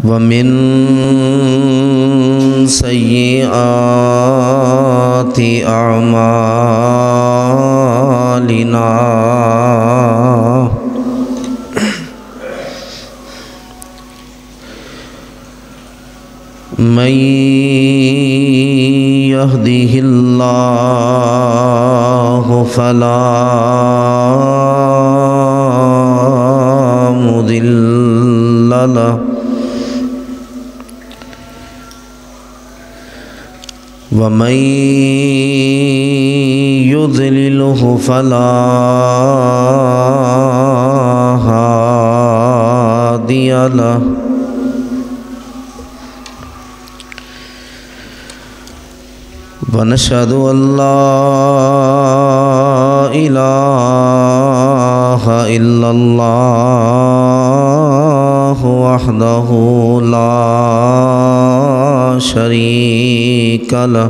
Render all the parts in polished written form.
ومن سيئات أعمالنا من يهده الله فلا مضل له ومن يضلله فلا هادي له ونشهد أن لا إله إلا الله وحده لا شريك له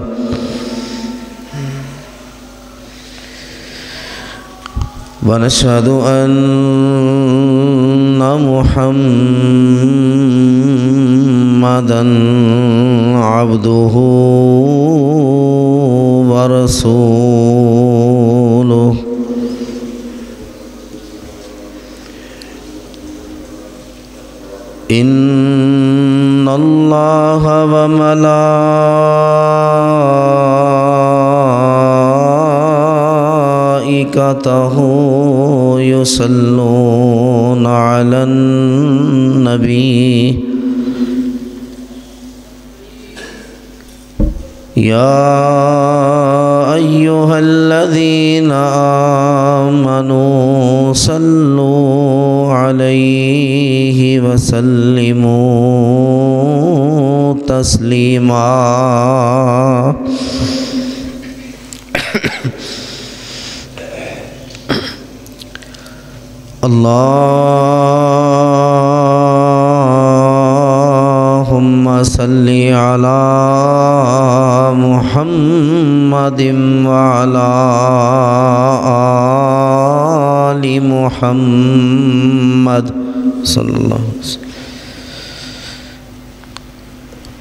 ونشهد أن محمدًا عبده ورسوله إن الله وملائكته يصلون على النبي يا أيها الذين آمنوا صلوا عليه وسلموا تسليما اللهم صل على محمد وعلى آل محمد صلی اللہ علیہ وسلم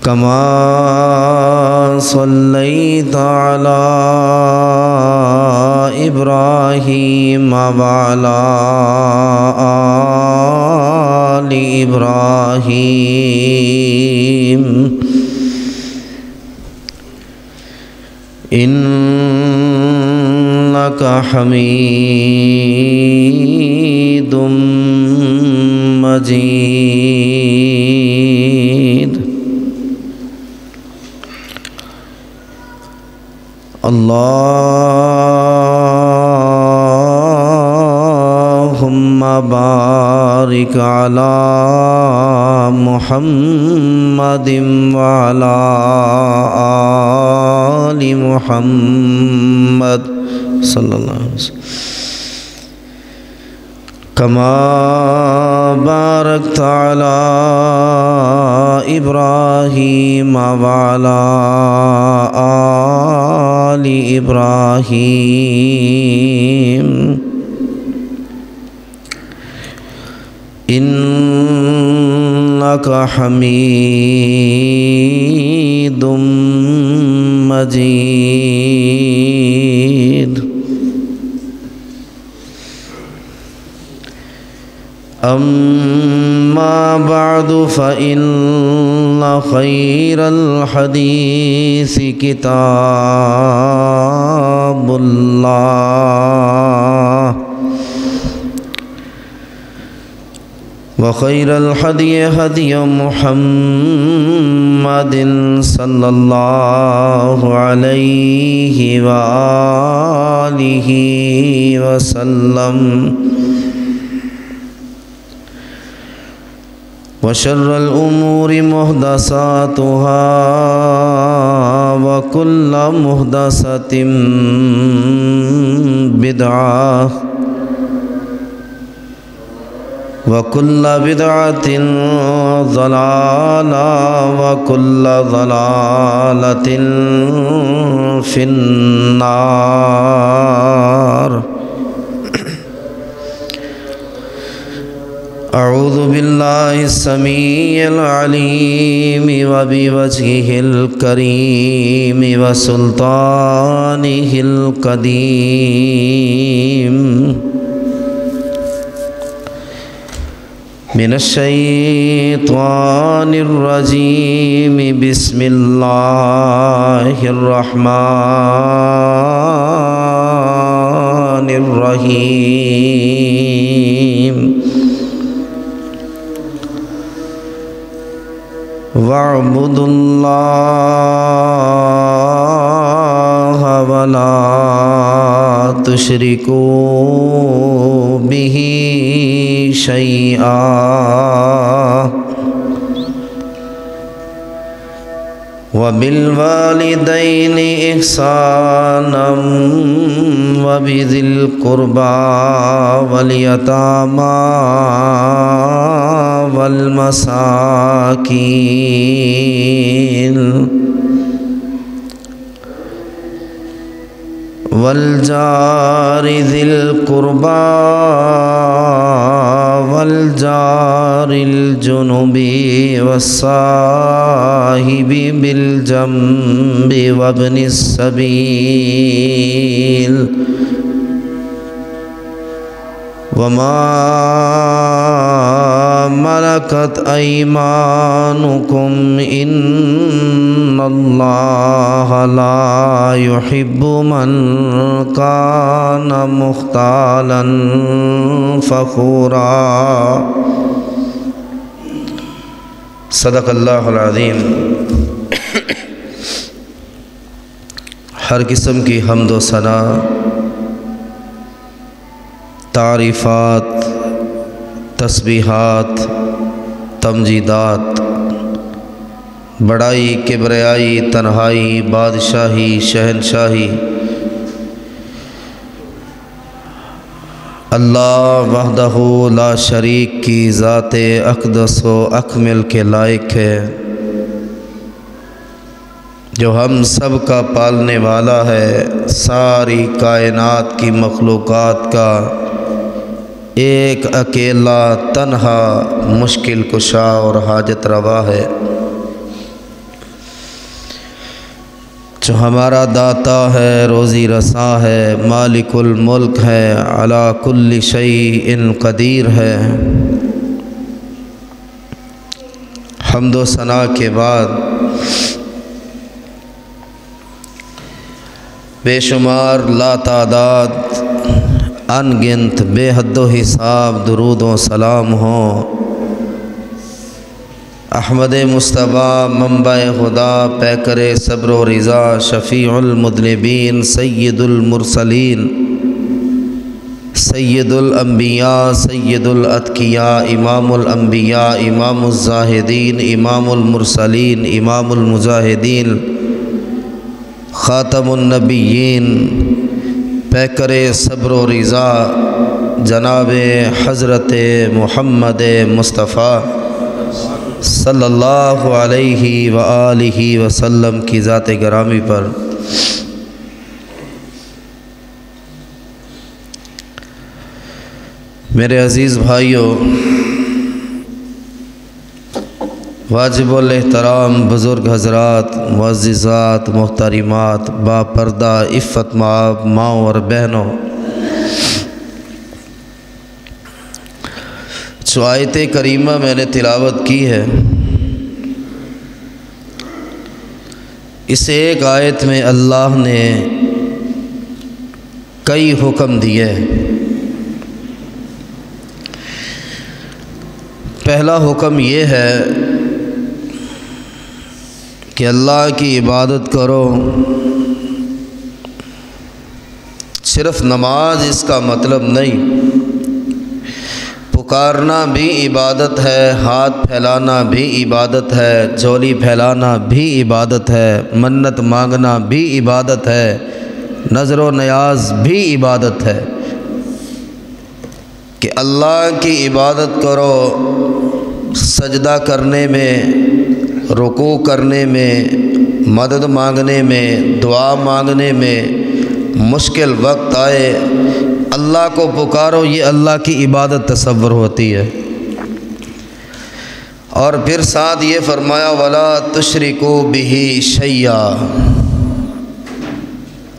كما صليت على إبراهيم وعلى آل إبراهيم إنك حميد مجيد اللهم بارك على محمد وعلى آل محمد صلی اللہ علیہ وسلم كما باركت على إبراهيم وعلى آل إبراهيم إنك حميد مجيد أما بعد فإن خير الحديث كتاب الله وخير الهدي هدي محمد صلى الله عليه وآله وسلم وشر الأمور محدثاتها وكل محدثة بدعة وكل بدعة ضلالة وكل ضلالة في النار أعوذ بالله السميع العليم وبوجهه الكريم وسلطانه القديم من الشيطان الرجيم بسم الله الرحمن الرحيم وَاعْبُدُوا اللَّهَ وَلَا تُشْرِكُوا بِهِ شَيْئًا وَبِالْوَالِدَيْنِ إِحْسَانًا وَبِذِي الْقُرْبَى وَالْيَتَامَى والمساكين والجار ذي القربى والجار الجنب والصاحب بالجنب وابن السبيل وما ملكت أيمانكم إن الله لا يحب من كان مختالا فخورا صدق اللہ العظیم۔ ہر قسم کی حمد و ثنا، تعریفات، تسبیحات، تمجیدات، بڑائی، کبریائی، تنہائی، بادشاہی، شہنشاہی اللہ وحدہ لا شریک کی ذات اقدس و اکمل کے لائق ہے، جو ہم سب کا پالنے والا ہے، ساری کائنات کی مخلوقات کا ایک اکیلا تنہا مشکل کشا اور حاجت روا ہے، جو ہمارا داتا ہے، روزی رساں ہے، مالک الملک ہے، علی کل شیء قدیر ہے۔ حمد و ثنا کے بعد بے شمار لا تعداد ان گنت بے حد و حساب درود و سلام ہوں احمد مصطفیٰ منبع خدا، پیکر صبر و رضا، شفیع المذنبین، سید المرسلین، سید الانبیاء، سید الاتقیاء، امام الانبیاء، امام الزاہدین، امام المرسلین، امام المجاہدین، خاتم النبیین، پیکر صبر و رضا جناب حضرت محمد مصطفیٰ صلی اللہ علیہ وآلہ وسلم کی ذات گرامی پر میرے عزیز بھائیوں، واجب الاحترام بزرگ حضرات، معززات، محترمات، با پردہ عفت مآب ماؤں اور بہنوں، جو آیت کریمہ میں نے تلاوت کی ہے، اس ایک آیت میں اللہ نے کئی حکم دیے۔ پہلا حکم یہ ہے کہ اللہ کی عبادت کرو، صرف نماز اس کا مطلب نہیں، پکارنا بھی عبادت ہے، ہاتھ پھیلانا بھی عبادت ہے، جھولی پھیلانا بھی عبادت ہے، منت مانگنا بھی عبادت ہے، نظر و نیاز بھی عبادت ہے، کہ اللہ کی عبادت کرو، سجدہ کرنے میں، رکوع کرنے میں، مدد مانگنے میں، دعا مانگنے میں، مشکل وقت آئے اللہ کو پکارو، یہ اللہ کی عبادت تصور ہوتی ہے۔ اور پھر ساتھ یہ فرمایا ولا تشرکوا بہ شیئا،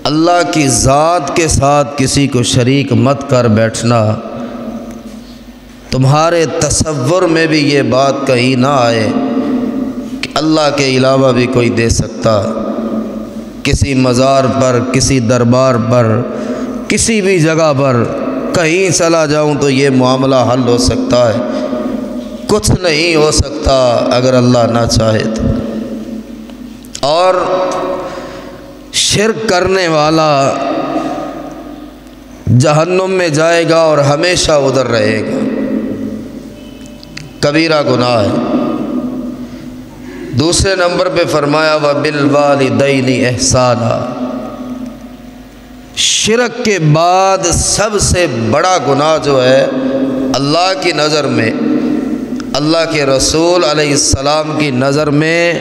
اللہ کی ذات کے ساتھ کسی کو شریک مت کر بیٹھنا۔ تمہارے تصور میں بھی یہ بات کہیں نہ آئے کہ اللہ کے علاوہ بھی کوئی دے سکتا، کسی مزار پر، کسی دربار پر، کسی بھی جگہ پر کہیں چلا جاؤں تو یہ معاملہ حل ہو سکتا ہے، کچھ نہیں ہو سکتا اگر اللہ نہ چاہے تو۔ اور شرک کرنے والا جہنم میں جائے گا اور ہمیشہ ادھر رہے گا، کبیرہ گناہ ہے۔ دوسرے نمبر پہ فرمایا وَبِالْوَالِدَيْنِ إِحْسَانًا، شرک کے بعد سب سے بڑا گناہ جو ہے اللہ کی نظر میں، اللہ کے رسول علیہ السلام کی نظر میں،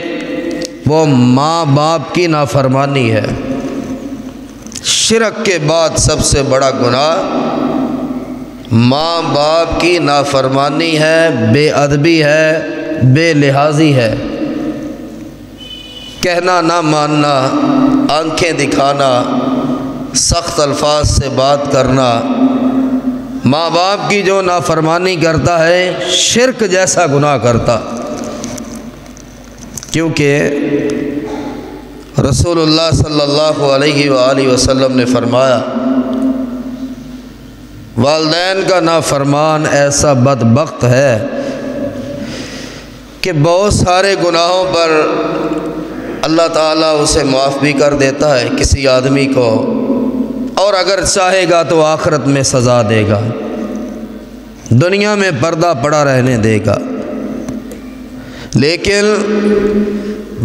وہ ماں باپ کی نافرمانی ہے۔ شرک کے بعد سب سے بڑا گناہ ماں باپ کی نافرمانی ہے، بے ادبی ہے، بے لحاظی ہے، کہنا نہ ماننا، آنکھیں دکھانا، سخت الفاظ سے بات کرنا۔ ماں باپ کی جو نافرمانی کرتا ہے شرک جیسا گناہ کرتا، کیونکہ رسول اللہ صلی اللہ علیہ وآلہ وسلم نے فرمایا والدین کا نافرمان ایسا بدبخت ہے کہ بہت سارے گناہوں پر اللہ تعالیٰ اسے معاف بھی کر دیتا ہے کسی آدمی کو، اور اگر چاہے گا تو آخرت میں سزا دے گا، دنیا میں پردہ پڑا رہنے دے گا۔ لیکن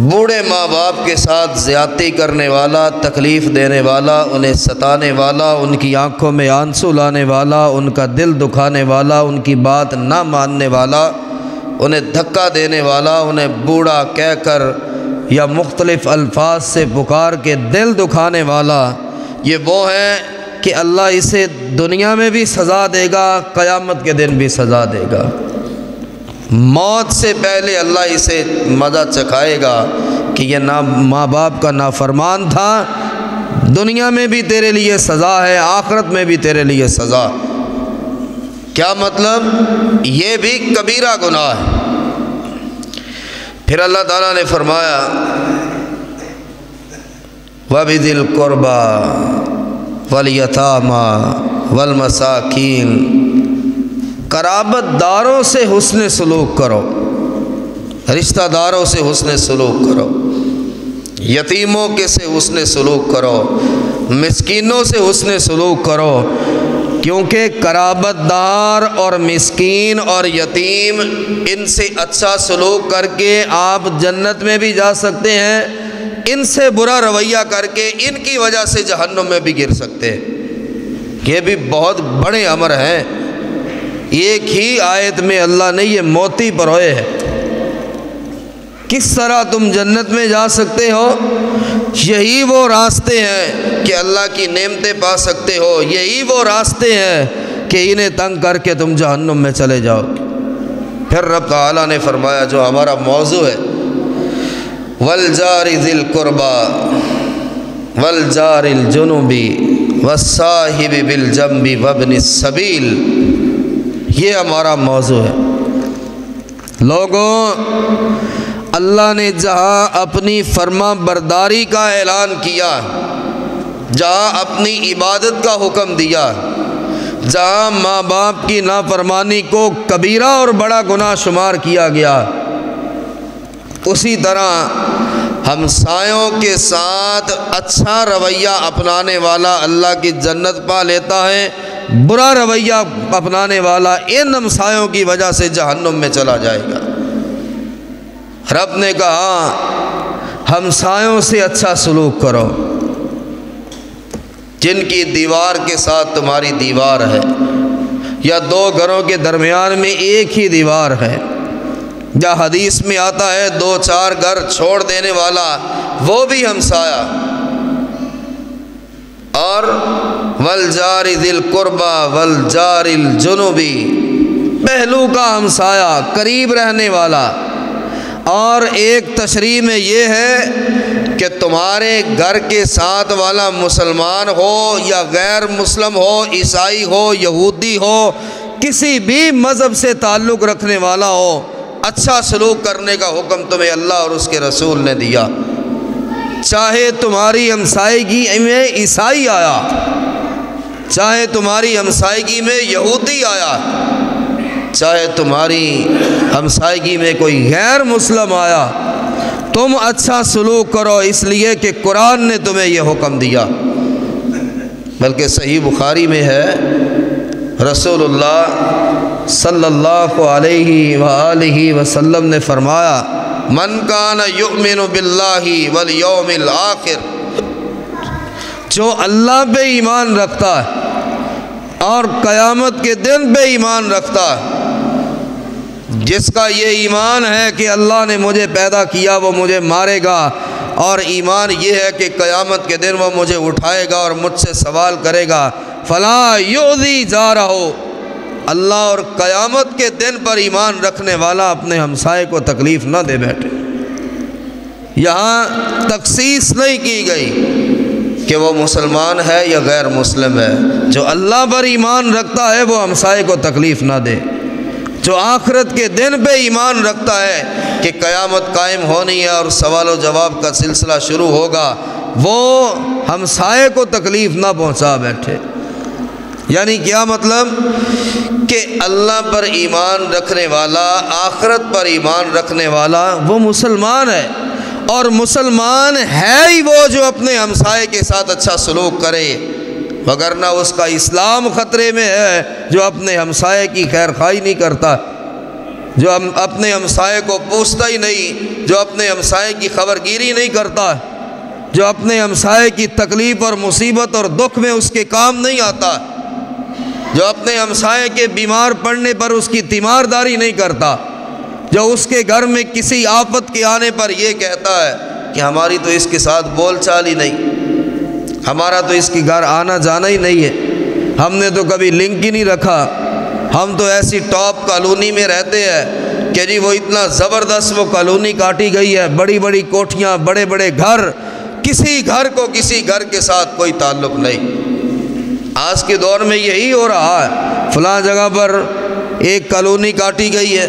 بوڑھے ماں باپ کے ساتھ زیادتی کرنے والا، تکلیف دینے والا، انہیں ستانے والا، ان کی آنکھوں میں آنسو لانے والا، ان کا دل دکھانے والا، ان کی بات نہ ماننے والا، انہیں دھکا دینے والا، انہیں بوڑھا کہہ کر یا مختلف الفاظ سے پکار کے دل دکھانے والا، یہ وہ ہیں کہ اللہ اسے دنیا میں بھی سزا دے گا، قیامت کے دن بھی سزا دے گا۔ موت سے پہلے اللہ اسے مزہ چکھائے گا کہ یہ ماں باپ کا نافرمان تھا، دنیا میں بھی تیرے لیے سزا ہے، آخرت میں بھی تیرے لیے سزا۔ کیا مطلب؟ یہ بھی کبیرہ گناہ ہے۔ پھر اللہ تعالیٰ نے فرمایا وَبِذِي الْقُرْبَى وَالْيَتَامَى وَالْمَسَاكِينِ، قرابت داروں سے حسن سلوک کرو، رشتہ داروں سے حسن سلوک کرو، یتیموں کے سے حسن سلوک کرو، مسکینوں سے حسن سلوک کرو، کیونکہ قرابت دار اور مسکین اور یتیم، ان سے اچھا سلوک کر کے آپ جنت میں بھی جا سکتے ہیں، ان سے برا رویہ کر کے ان کی وجہ سے جہنم میں بھی گر سکتے ہیں۔ یہ بھی بہت بڑے امر ہیں۔ ایک ہی آیت میں اللہ نے یہ موتی پروئے ہے۔ کس طرح تم جنت میں جا سکتے ہو؟ یہی وہ راستے ہیں کہ اللہ کی نعمتیں پا سکتے ہو، یہی وہ راستے ہیں کہ انہیں تنگ کر کے تم جہنم میں چلے جاؤ۔ پھر رب تعالیٰ نے فرمایا جو ہمارا موضوع ہے وَالْجَارِ ذِي الْقُرْبَى وَالْجَارِ الْجُنُبِ وَالصَّاحِبِ بِالْجَنبِ وَابْنِ السَّبِيلِ، یہ ہمارا موضوع ہے۔ لوگوں، اللہ نے جہاں اپنی فرما برداری کا اعلان کیا، جہاں اپنی عبادت کا حکم دیا، جہاں ماں باپ کی نافرمانی کو کبیرہ اور بڑا گناہ شمار کیا گیا، اسی طرح ہمسایوں کے ساتھ اچھا رویہ اپنانے والا اللہ کی جنت پا لیتا ہے، برا رویہ اپنانے والا ان ہمسایوں کی وجہ سے جہنم میں چلا جائے گا۔ رب نے کہا ہمسایوں سے اچھا سلوک کرو، جن کی دیوار کے ساتھ تمہاری دیوار ہے، یا دو گھروں کے درمیان میں ایک ہی دیوار ہے، یا حدیث میں آتا ہے 2-4 گھر چھوڑ دینے والا وہ بھی ہمسایہ۔ اور وَالْجَارِ ذِي الْقُرْبَى وَالْجَارِ الْجُنُبِ پہلو کا ہمسایہ، قریب رہنے والا۔ اور ایک تشریح میں یہ ہے کہ تمہارے گھر کے ساتھ والا مسلمان ہو یا غیر مسلم ہو، عیسائی ہو، یہودی ہو، کسی بھی مذہب سے تعلق رکھنے والا ہو، اچھا سلوک کرنے کا حکم تمہیں اللہ اور اس کے رسول نے دیا۔ چاہے تمہاری ہمسائیگی میں عیسائی آیا، چاہے تمہاری ہمسائیگی میں یہودی آیا، چاہے تمہاری ہمسائیگی میں کوئی غیر مسلم آیا، تم اچھا سلوک کرو، اس لیے کہ قرآن نے تمہیں یہ حکم دیا۔ بلکہ صحیح بخاری میں ہے، رسول اللہ صلی اللہ علیہ وآلہ وسلم نے فرمایا، من کان یؤمن باللہ والیوم الآخر، جو اللہ پہ ایمان رکھتا ہے اور قیامت کے دن پہ ایمان رکھتا ہے، جس کا یہ ایمان ہے کہ اللہ نے مجھے پیدا کیا، وہ مجھے مارے گا، اور ایمان یہ ہے کہ قیامت کے دن وہ مجھے اٹھائے گا اور مجھ سے سوال کرے گا، فلا یؤذی جارہ، اللہ اور قیامت کے دن پر ایمان رکھنے والا اپنے ہمسائے کو تکلیف نہ دے بیٹھے۔ یہاں تخصیص نہیں کی گئی کہ وہ مسلمان ہے یا غیر مسلم ہے، جو اللہ پر ایمان رکھتا ہے وہ ہمسائے کو تکلیف نہ دے، جو آخرت کے دن پہ ایمان رکھتا ہے کہ قیامت قائم ہونی ہے اور سوال و جواب کا سلسلہ شروع ہوگا، وہ ہمسائے کو تکلیف نہ پہنچا بیٹھے۔ یعنی کیا مطلب کہ اللہ پر ایمان رکھنے والا، آخرت پر ایمان رکھنے والا وہ مسلمان ہے، اور مسلمان ہے ہی وہ جو اپنے ہمسائے کے ساتھ اچھا سلوک کرے، وگرنہ اس کا اسلام خطرے میں ہے جو اپنے ہمسائے کی خیر خواہی نہیں کرتا، جو اپنے ہمسائے کو پوچھتا ہی نہیں، جو اپنے ہمسائے کی خبرگیری نہیں کرتا، جو اپنے ہمسائے کی تکلیف اور مصیبت اور دکھ میں اس کے کام نہیں آتا، جو اپنے ہمسائے کے بیمار پڑنے پر اس کی تیمارداری نہیں کرتا، جو اس کے گھر میں کسی آفت کے آنے پر یہ کہتا ہے کہ ہماری تو اس کے ساتھ بول چال ہی نہیں، ہمارا تو اس کے گھر آنا جانا ہی نہیں ہے، ہم نے تو کبھی لنک ہی نہیں رکھا، ہم تو ایسی ٹاپ کالونی میں رہتے ہیں کہ جی وہ اتنا زبردست وہ کالونی کاٹی گئی ہے، بڑی بڑی کوٹھیاں، بڑے بڑے گھر، کسی گھر کو کسی گھر کے ساتھ کوئی تعلق نہیں۔ آج کے دور میں یہی ہو رہا ہے، فلاں جگہ پر ایک کالونی کاٹی گئی ہے،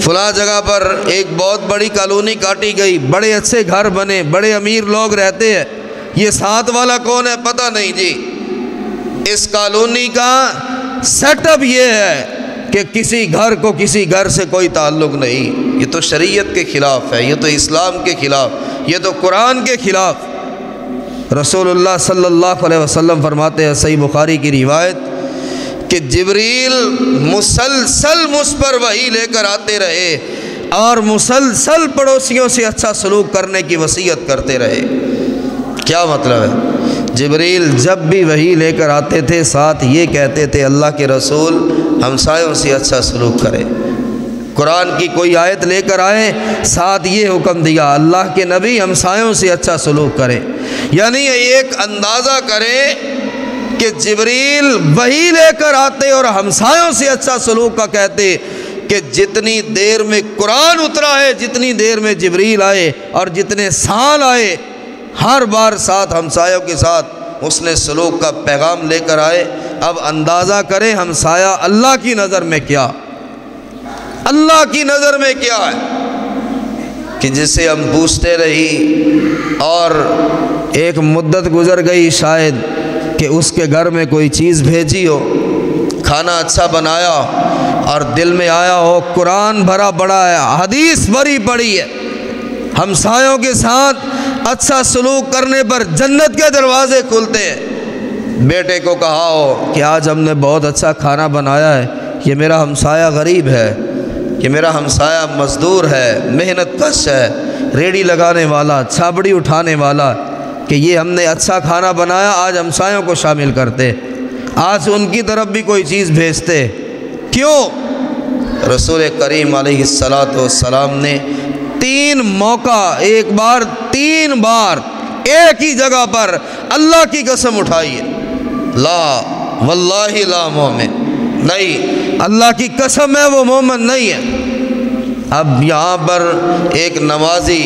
فلاں جگہ پر ایک بہت بڑی کالونی کاٹی گئی، بڑے اچھے گھر بنے، بڑے امیر لوگ رہتے ہیں، یہ ساتھ والا کون ہے پتہ نہیں جی۔ اس کالونی کا سیٹ اپ یہ ہے کہ کسی گھر کو کسی گھر سے کوئی تعلق نہیں، یہ تو شریعت کے خلاف ہے، یہ تو اسلام کے خلاف، یہ تو قرآن کے خلاف۔ رسول اللہ صلی اللہ علیہ وسلم فرماتے ہیں، صحیح بخاری کی روایت، کہ جبریل مسلسل مجھ پر وحی لے کر آتے رہے اور مسلسل پڑوسیوں سے اچھا سلوک کرنے کی وصیت کرتے رہے۔ کیا مطلب ہے؟ جبریل جب بھی وحی لے کر آتے تھے ساتھ یہ کہتے تھے، اللہ کے رسول ہمسایوں سے اچھا سلوک کرے۔ قرآن کی کوئی آیت لے کر آئے، ساتھ یہ حکم دیا، اللہ کے نبی ہمسایوں سے اچھا سلوک کرے۔ یعنی ایک اندازہ کریں کہ جبریل وحی لے کر آتے اور ہمسایوں سے اچھا سلوک کا کہتے، کہ جتنی دیر میں قرآن اترا ہے، جتنی دیر میں جبریل آئے اور جتنے سال آئے، ہر بار ساتھ ہمسایوں کے ساتھ اس نے سلوک کا پیغام لے کر آئے۔ اب اندازہ کریں ہمسایہ اللہ کی نظر میں کیا، اللہ کی نظر میں کیا ہے، کہ جسے ہم پوچھتے رہی اور ایک مدت گزر گئی شاید کہ اس کے گھر میں کوئی چیز بھیجی ہو، کھانا اچھا بنایا اور دل میں آیا ہو قرآن بھرا پڑا ہے، حدیث بھری پڑی ہے، ہمسایوں کے ساتھ اچھا سلوک کرنے پر جنت کے دروازے کھلتے ہیں۔ بیٹے کو کہا ہو کہ آج ہم نے بہت اچھا کھانا بنایا ہے، یہ میرا ہمسایہ غریب ہے، یہ میرا ہمسایہ مزدور ہے، محنت کش ہے، ریڑھی لگانے والا، چھابڑی اٹھانے والا، کہ یہ ہم نے اچھا کھانا بنایا، آج ہمسایوں کو شامل کرتے، آج ان کی طرف بھی کوئی چیز بھیجتے۔ کیوں؟ رسول کریم علیہ السلام نے 3 موقع، ایک بار 3 بار ایک ہی جگہ پر اللہ کی قسم اٹھائی ہے، لا واللہ لا مومن، نہیں، اللہ کی قسم ہے وہ مومن نہیں ہے۔ اب یہاں پر ایک نمازی،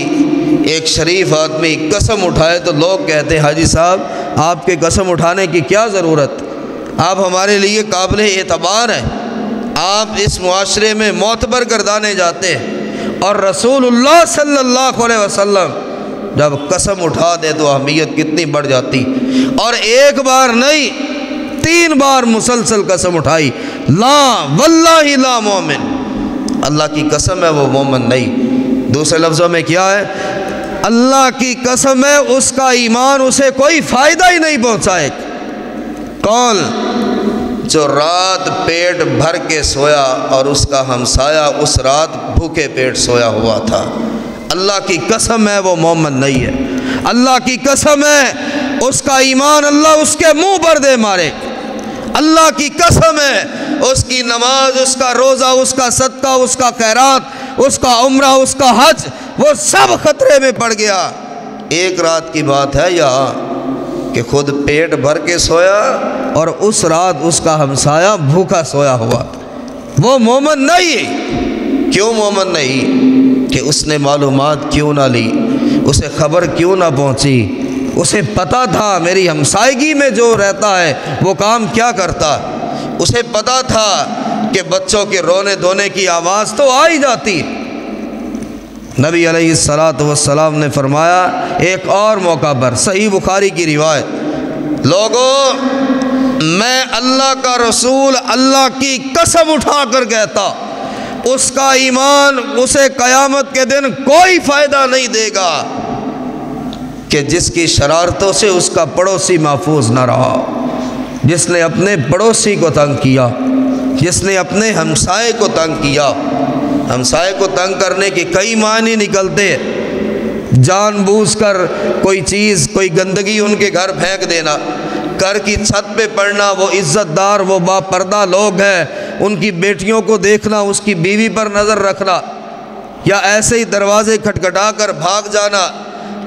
ایک شریف آدمی قسم اٹھائے تو لوگ کہتے ہیں حاجی صاحب آپ کے قسم اٹھانے کی کیا ضرورت، آپ ہمارے لیے قابل اعتبار ہیں، آپ اس معاشرے میں معتبر گردانے جاتے ہیں۔ اور رسول اللہ صلی اللہ علیہ وسلم جب قسم اٹھا دے تو اہمیت کتنی بڑھ جاتی، اور ایک بار نہیں 3 بار مسلسل قسم اٹھائی، لا واللہ لا مومن، اللہ کی قسم ہے وہ مومن نہیں۔ دوسرے لفظوں میں کیا ہے، اللہ کی قسم ہے اس کا ایمان اسے کوئی فائدہ ہی نہیں پہنچائے۔ کون؟ جو رات پیٹ بھر کے سویا اور اس کا ہمسایہ اس رات بھوکے پیٹ سویا ہوا تھا، اللہ کی قسم ہے وہ مومن نہیں ہے۔ اللہ کی قسم ہے اس کا ایمان اللہ اس کے منہ پر دے مارے۔ اللہ کی قسم ہے اس کی نماز، اس کا روزہ، اس کا صدقہ، اس کا خیرات، اس کا عمرہ، اس کا حج، وہ سب خطرے میں پڑ گیا۔ ایک رات کی بات ہے یہاں کہ خود پیٹ بھر کے سویا اور اس رات اس کا ہمسایہ بھوکا سویا ہوا، وہ مومن نہیں۔ کیوں مومن نہیں؟ کہ اس نے معلومات کیوں نہ لی، اسے خبر کیوں نہ پہنچی، اسے پتہ تھا میری ہمسائیگی میں جو رہتا ہے وہ کام کیا کرتا، اسے پتہ تھا کہ بچوں کے رونے دھونے کی آواز تو آ ہی جاتی۔ نبی علیہ السلام نے فرمایا ایک اور موقع پر، صحیح بخاری کی روایت، لوگوں میں اللہ کا رسول اللہ کی قسم اٹھا کر کہتا اس کا ایمان اسے قیامت کے دن کوئی فائدہ نہیں دے گا کہ جس کی شرارتوں سے اس کا پڑوسی محفوظ نہ رہا، جس نے اپنے پڑوسی کو تنگ کیا، جس نے اپنے ہمسائے کو تنگ کیا۔ ہمسائے کو تنگ کرنے کے کئی معنی نکلتے، جان بوجھ کر کوئی چیز، کوئی گندگی ان کے گھر پھینک دینا، گھر کی چھت پہ پڑنا، وہ عزت دار، وہ با پردہ لوگ ہیں، ان کی بیٹیوں کو دیکھنا، اس کی بیوی پر نظر رکھنا، یا ایسے ہی دروازے کھٹکھٹا کر بھاگ جانا،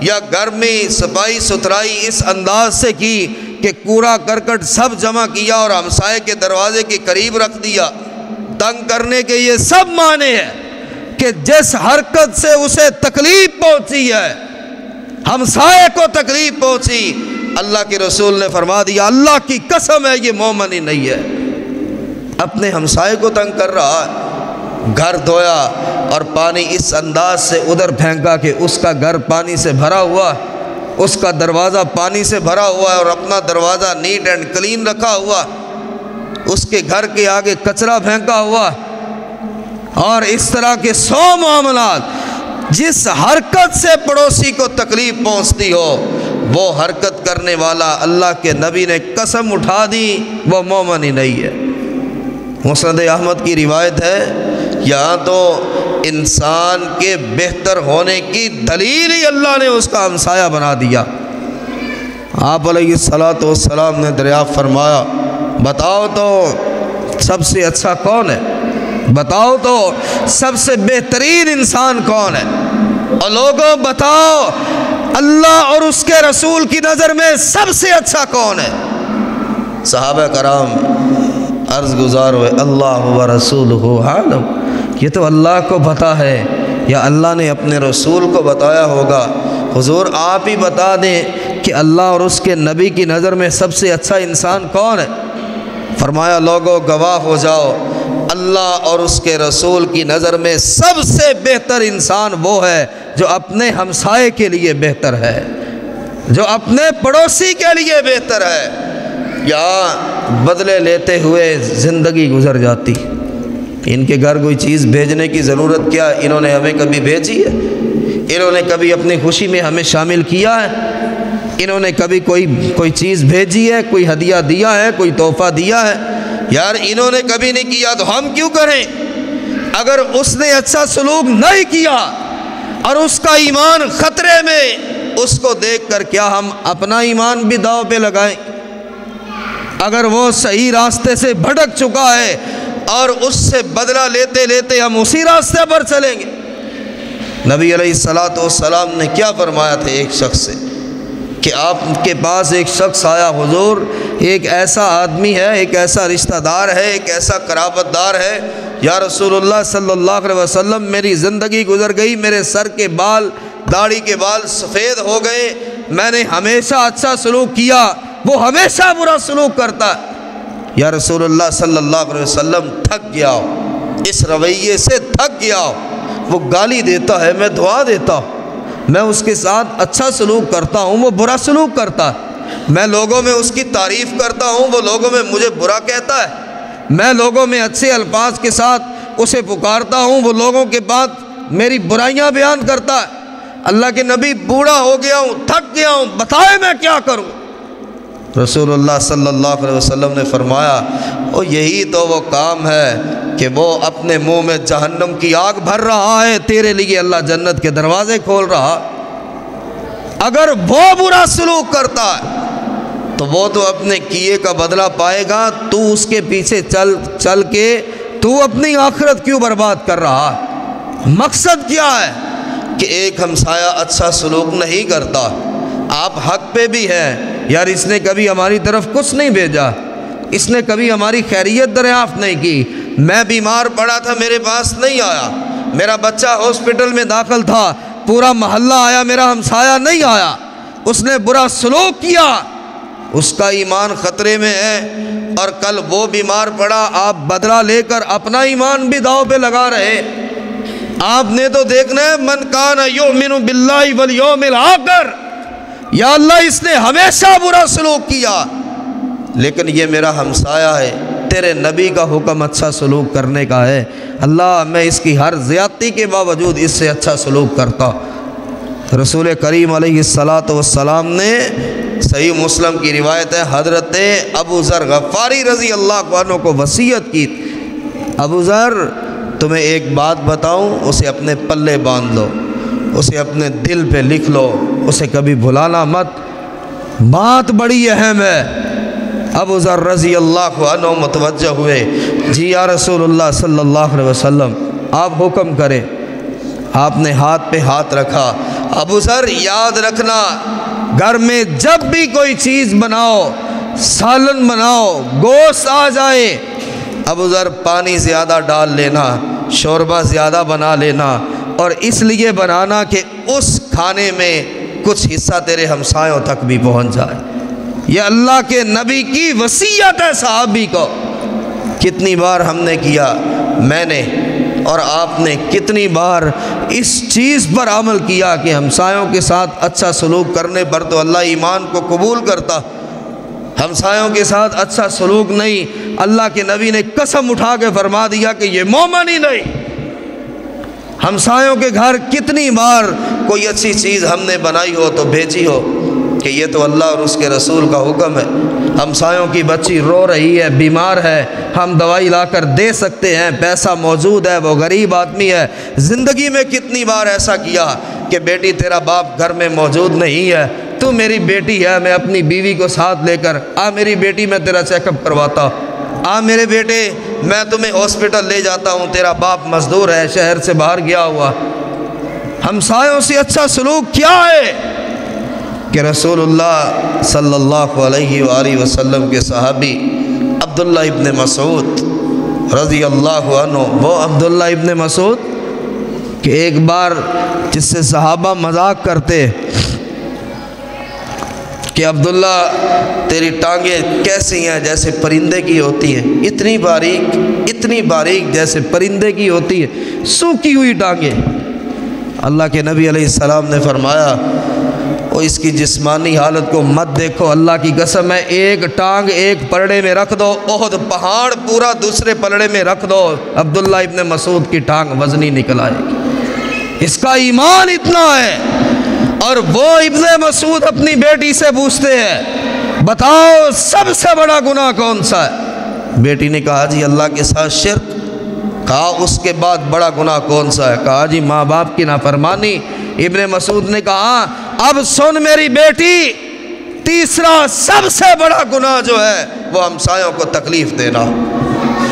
یا گھر میں صفائی ستھرائی اس انداز سے کی کہ کوڑا کرکٹ سب جمع کیا اور ہمسائے کے دروازے کے قریب رکھ دیا۔ تنگ کرنے کے یہ سب معنی ہیں کہ جس حرکت سے اسے تکلیف پہنچی ہے، ہمسائے کو تکلیف پہنچی، اللہ کے رسول نے فرما دیا اللہ کی قسم ہے یہ مومن ہی نہیں ہے۔ اپنے ہمسائے کو تنگ کر رہا ہے، گھر دھویا اور پانی اس انداز سے ادھر پھینکا کہ اس کا گھر پانی سے بھرا ہوا، اس کا دروازہ پانی سے بھرا ہوا ہے اور اپنا دروازہ نیٹ اینڈ کلین رکھا ہوا، اس کے گھر کے آگے کچرا پھینکا ہوا، اور اس طرح کے 100 معاملات جس حرکت سے پڑوسی کو تکلیف پہنچتی ہو، وہ حرکت کرنے والا اللہ کے نبی نے قسم اٹھا دی وہ مومن ہی نہیں ہے۔ مسند احمد کی روایت ہے، یہاں تو انسان کے بہتر ہونے کی دلیل ہی اللہ نے اس کا ہمسایہ بنا دیا۔ آپ علیہ السلام نے دریافت فرمایا بتاؤ تو سب سے اچھا کون ہے، بتاؤ تو سب سے بہترین انسان کون ہے، اور لوگوں بتاؤ اللہ اور اس کے رسول کی نظر میں سب سے اچھا کون ہے۔ صحابہ کرام عرض گزار ہوئے اللہ و رسولہ عالم، یہ تو اللہ کو پتہ ہے یا اللہ نے اپنے رسول کو بتایا ہوگا، حضور آپ ہی بتا دیں کہ اللہ اور اس کے نبی کی نظر میں سب سے اچھا انسان کون ہے۔ فرمایا لوگوں گواہ ہو جاؤ، اللہ اور اس کے رسول کی نظر میں سب سے بہتر انسان وہ ہے جو اپنے ہمسائے کے لیے بہتر ہے، جو اپنے پڑوسی کے لیے بہتر ہے۔ یہاں بدلے لیتے ہوئے زندگی گزر جاتی، ان کے گھر کوئی چیز بھیجنے کی ضرورت کیا، انہوں نے ہمیں کبھی بھیجی ہے، انہوں نے کبھی اپنی خوشی میں ہمیں شامل کیا ہے، انہوں نے کبھی کوئی چیز بھیجی ہے، کوئی ہدیہ دیا ہے، کوئی تحفہ دیا ہے، یار انہوں نے کبھی نہیں کیا تو ہم کیوں کریں۔ اگر اس نے اچھا سلوک نہیں کیا اور اس کا ایمان خطرے میں، اس کو دیکھ کر کیا ہم اپنا ایمان بھی داؤ پہ لگائیں؟ اگر وہ صحیح راستے سے بھٹک چکا ہے اور اس سے بدلہ لیتے لیتے ہم اسی راستے پر چلیں گے۔ نبی علیہ السلام نے کیا فرمایا تھا ایک شخص سے کہ آپ کے پاس ایک شخص آیا، حضور ایک ایسا آدمی ہے، ایک ایسا رشتہ دار ہے، ایک ایسا قرابت دار ہے، یا رسول اللہ صلی اللہ علیہ وسلم میری زندگی گزر گئی، میرے سر کے بال، داڑھی کے بال سفید ہو گئے، میں نے ہمیشہ اچھا سلوک کیا، وہ ہمیشہ برا سلوک کرتا ہے۔ یا رسول اللہ صلی اللہ علیہ وسلم تھک گیا ہو، اس رویے سے تھک گیا ہو، وہ گالی دیتا ہے، میں دعا دیتا ہوں، میں اس کے ساتھ اچھا سلوک کرتا ہوں، وہ برا سلوک کرتا ہے، میں لوگوں میں اس کی تعریف کرتا ہوں، وہ لوگوں میں مجھے برا کہتا ہے، میں لوگوں میں اچھے الفاظ کے ساتھ اسے پکارتا ہوں، وہ لوگوں کے بعد میری برائیاں بیان کرتا ہے۔ اللہ کے نبی بوڑھا ہو گیا ہوں، تھک گیا ہوں، بتائے میں کیا کروں؟ رسول اللہ صلی اللہ علیہ وسلم نے فرمایا، یہی تو وہ کام ہے کہ وہ اپنے منہ میں جہنم کی آگ بھر رہا ہے، تیرے لیے اللہ جنت کے دروازے کھول رہا۔ اگر وہ برا سلوک کرتا ہے تو وہ تو اپنے کیے کا بدلہ پائے گا، تو اس کے پیچھے چل کے تو اپنی آخرت کیوں برباد کر رہا ہے؟ مقصد کیا ہے کہ ایک ہمسایہ اچھا سلوک نہیں کرتا، آپ حق پہ بھی ہیں، یار اس نے کبھی ہماری طرف کچھ نہیں بھیجا، اس نے کبھی ہماری خیریت دریافت نہیں کی، میں بیمار پڑا تھا میرے پاس نہیں آیا، میرا بچہ ہاسپٹل میں داخل تھا پورا محلہ آیا، میرا ہمسایہ نہیں آیا، اس نے برا سلوک کیا، اس کا ایمان خطرے میں ہے، اور کل وہ بیمار پڑا، آپ بدلہ لے کر اپنا ایمان بھی داؤ پہ لگا رہے۔ آپ نے تو دیکھنا ہے من کان یؤمن باللہ والیوم الآخر، یا اللہ اس نے ہمیشہ برا سلوک کیا، لیکن یہ میرا ہمسایہ ہے، تیرے نبی کا حکم اچھا سلوک کرنے کا ہے، اللہ میں اس کی ہر زیادتی کے باوجود اس سے اچھا سلوک کرتا۔ رسول کریم علیہ السلام نے، صحیح مسلم کی روایت ہے، حضرت ابو ذر غفاری رضی اللہ عنہ کو وصیت کی، ابو ذر تمہیں ایک بات بتاؤں، اسے اپنے پلے باندھ لو، اسے اپنے دل پہ لکھ لو، اسے کبھی بھلانا مت، بات بڑی اہم ہے۔ ابو ذر رضی اللہ عنہ متوجہ ہوئے، جی یا رسول اللہ صلی اللہ علیہ وسلم آپ حکم کریں۔ آپ نے ہاتھ پہ ہاتھ رکھا، ابو ذر یاد رکھنا گھر میں جب بھی کوئی چیز بناؤ، سالن بناؤ، گوشت آ جائے، ابو ذر پانی زیادہ ڈال لینا، شوربہ زیادہ بنا لینا، اور اس لیے بنانا کہ اس کھانے میں کچھ حصہ تیرے ہمسایوں تک بھی پہنچ جائے۔ یہ اللہ کے نبی کی وصیت ہے صحابی کو۔ کتنی بار ہم نے کیا، میں نے اور آپ نے کتنی بار اس چیز پر عمل کیا کہ ہمسایوں کے ساتھ اچھا سلوک کرنے پر تو اللہ ایمان کو قبول کرتا، ہمسایوں کے ساتھ اچھا سلوک نہیں، اللہ کے نبی نے قسم اٹھا کے فرما دیا کہ یہ مومن ہی نہیں۔ ہمسایوں کے گھر کتنی بار کوئی اچھی چیز ہم نے بنائی ہو تو بھیجی ہو کہ یہ تو اللہ اور اس کے رسول کا حکم ہے، ہمسایوں کی بچی رو رہی ہے، بیمار ہے، ہم دوائی لا کر دے سکتے ہیں، پیسہ موجود ہے، وہ غریب آدمی ہے۔ زندگی میں کتنی بار ایسا کیا کہ بیٹی تیرا باپ گھر میں موجود نہیں ہے، تو میری بیٹی ہے، میں اپنی بیوی کو ساتھ لے کر آ میری بیٹی میں تیرا چیک اپ کرواتا، آ میرے بیٹے میں تمہیں ہاسپٹل لے جاتا ہوں، تیرا باپ مزدور ہے، شہر سے باہر گیا ہوا۔ ہمسایوں سے اچھا سلوک کیا ہے کہ رسول اللہ صلی اللہ علیہ وآلہ وسلم کے صحابی عبداللہ ابن مسعود رضی اللہ عنہ، وہ عبداللہ ابن مسعود کہ ایک بار جس سے صحابہ مذاق کرتے کہ عبداللہ تیری ٹانگیں کیسی ہیں، جیسے پرندے کی ہوتی ہیں، اتنی باریک جیسے پرندے کی ہوتی ہے، سوکھی ہوئی ٹانگیں۔ اللہ کے نبی علیہ السلام نے فرمایا اور اس کی جسمانی حالت کو مت دیکھو، اللہ کی قسم ہے ایک ٹانگ ایک پلڑے میں رکھ دو، احد پہاڑ پورا دوسرے پلڑے میں رکھ دو، عبداللہ ابن مسعود کی ٹانگ وزنی نکل آئے گی۔ اس کا ایمان اتنا ہے۔ اور وہ ابن مسعود اپنی بیٹی سے پوچھتے ہیں بتاؤ سب سے بڑا گناہ کون سا ہے؟ بیٹی نے کہا جی اللہ کے ساتھ شرک۔ کہا اس کے بعد بڑا گناہ کون سا ہے؟ کہا جی ماں باپ کی نافرمانی۔ ابن مسعود نے کہا اب سن میری بیٹی، تیسرا سب سے بڑا گناہ جو ہے وہ ہمسایوں کو تکلیف دینا۔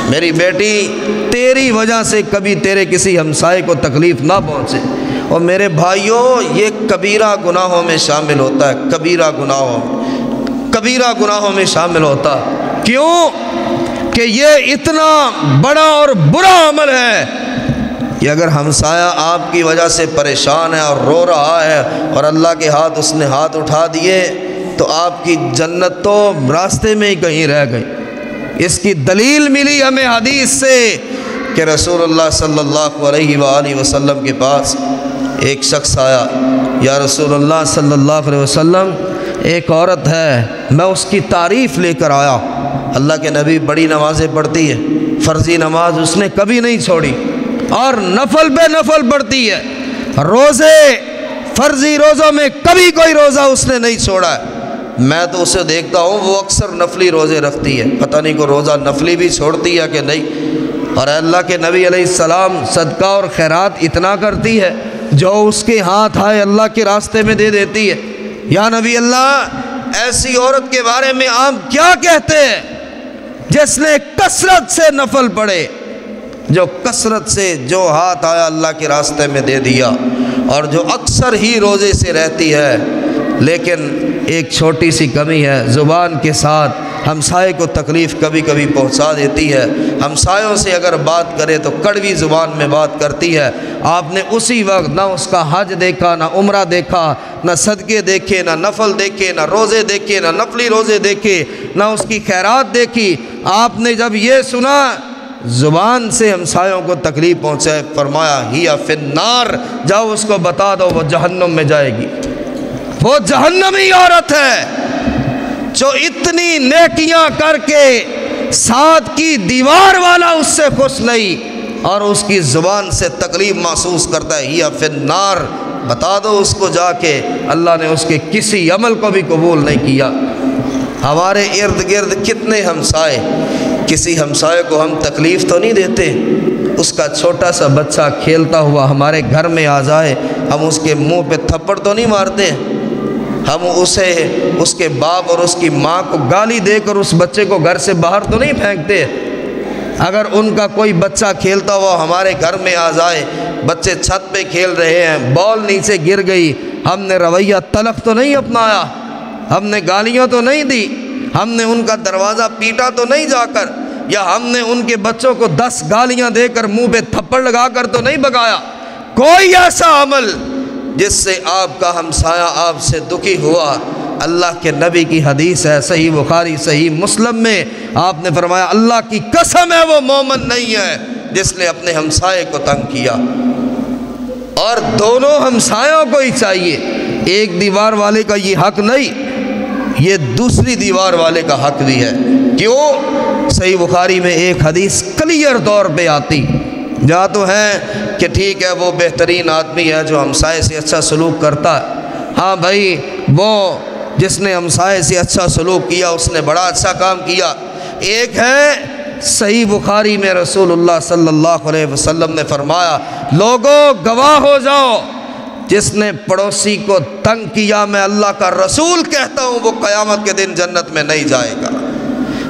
میری بیٹی تیری وجہ سے کبھی تیرے کسی ہمسائے کو تکلیف نہ پہنچے۔ اور میرے بھائیوں یہ کبیرہ گناہوں میں شامل ہوتا ہے، کبیرہ گناہوں۔ کبیرہ گناہوں میں شامل ہوتا۔ کیوں کہ یہ اتنا بڑا اور برا عمل ہے کہ اگر ہمسایہ آپ کی وجہ سے پریشان ہے اور رو رہا ہے اور اللہ کے ہاتھ اس نے ہاتھ اٹھا دیے تو آپ کی جنت تو راستے میں ہی کہیں رہ گئی۔ اس کی دلیل ملی ہمیں حدیث سے کہ رسول اللہ صلی اللہ علیہ وآلہ وسلم کے پاس ایک شخص آیا، یا رسول اللہ صلی اللہ علیہ وسلم ایک عورت ہے، میں اس کی تعریف لے کر آیا۔ اللہ کے نبی بڑی نمازیں پڑھتی ہے، فرضی نماز اس نے کبھی نہیں چھوڑی اور نفل بے نفل پڑھتی ہے، روزے فرضی روزوں میں کبھی کوئی روزہ اس نے نہیں چھوڑا ہے۔ میں تو اسے دیکھتا ہوں وہ اکثر نفلی روزے رکھتی ہے، پتہ نہیں کوئی روزہ نفلی بھی چھوڑتی ہے کہ نہیں۔ اور اللہ کے نبی علیہ السلام صدقہ اور خیرات اتنا کرتی ہے، جو اس کے ہاتھ آئے اللہ کے راستے میں دے دیتی ہے۔ یا نبی اللہ، ایسی عورت کے بارے میں آپ کیا کہتے ہیں جس نے کثرت سے نفل پڑھے، جو کثرت سے جو ہاتھ آیا اللہ کے راستے میں دے دیا، اور جو اکثر ہی روزے سے رہتی ہے، لیکن ایک چھوٹی سی کمی ہے، زبان کے ساتھ ہمسائے کو تکلیف کبھی کبھی پہنچا دیتی ہے۔ ہمسایوں سے اگر بات کرے تو کڑوی زبان میں بات کرتی ہے۔ آپ نے اسی وقت نہ اس کا حج دیکھا، نہ عمرہ دیکھا، نہ صدقے دیکھے، نہ نفل دیکھے، نہ روزے دیکھے، نہ نفلی روزے دیکھے، نہ اس کی خیرات دیکھی۔ آپ نے جب یہ سنا زبان سے ہمسایوں کو تکلیف پہنچائے، فرمایا ہی فی النار، جاؤ اس کو بتا دو وہ جہنم میں جائے گی۔ وہ جہنمی عورت ہے جو اتنی نیکیاں کر کے ساتھ کی دیوار والا اس سے خوش نہیں اور اس کی زبان سے تکلیف محسوس کرتا ہے، ہی فی النار، بتا دو اس کو جا کے اللہ نے اس کے کسی عمل کو بھی قبول نہیں کیا۔ ہمارے ارد گرد کتنے ہمسائے، کسی ہمسائے کو ہم تکلیف تو نہیں دیتے، اس کا چھوٹا سا بچہ کھیلتا ہوا ہمارے گھر میں آ جائے، ہم اس کے منہ پہ تھپڑ تو نہیں مارتے، ہم اسے اس کے باپ اور اس کی ماں کو گالی دے کر اس بچے کو گھر سے باہر تو نہیں پھینکتے۔ اگر ان کا کوئی بچہ کھیلتا ہوا ہمارے گھر میں آ جائے، بچے چھت پہ کھیل رہے ہیں، بال نیچے گر گئی، ہم نے رویہ تلخ تو نہیں اپنایا، ہم نے گالیاں تو نہیں دی، ہم نے ان کا دروازہ پیٹا تو نہیں جا کر، یا ہم نے ان کے بچوں کو 10 گالیاں دے کر منہ پہ تھپڑ لگا کر تو نہیں بگایا۔ کوئی ایسا عمل جس سے آپ کا ہمسایہ آپ سے دکھی ہوا، اللہ کے نبی کی حدیث ہے صحیح بخاری صحیح مسلم میں، آپ نے فرمایا اللہ کی قسم ہے وہ مومن نہیں ہے جس نے اپنے ہمسائے کو تنگ کیا۔ اور دونوں ہمسایوں کو ہی چاہیے، ایک دیوار والے کا یہ حق نہیں، یہ دوسری دیوار والے کا حق بھی ہے۔ کیوں؟ صحیح بخاری میں ایک حدیث کلیئر طور پہ آتی، جہاں تو ہے کہ ٹھیک ہے وہ بہترین آدمی ہے جو ہمسائے سے اچھا سلوک کرتا ہے، ہاں بھائی وہ جس نے ہمسائے سے اچھا سلوک کیا اس نے بڑا اچھا کام کیا۔ ایک ہے صحیح بخاری میں رسول اللہ صلی اللہ علیہ وسلم نے فرمایا، لوگوں گواہ ہو جاؤ، جس نے پڑوسی کو تنگ کیا میں اللہ کا رسول کہتا ہوں وہ قیامت کے دن جنت میں نہیں جائے گا،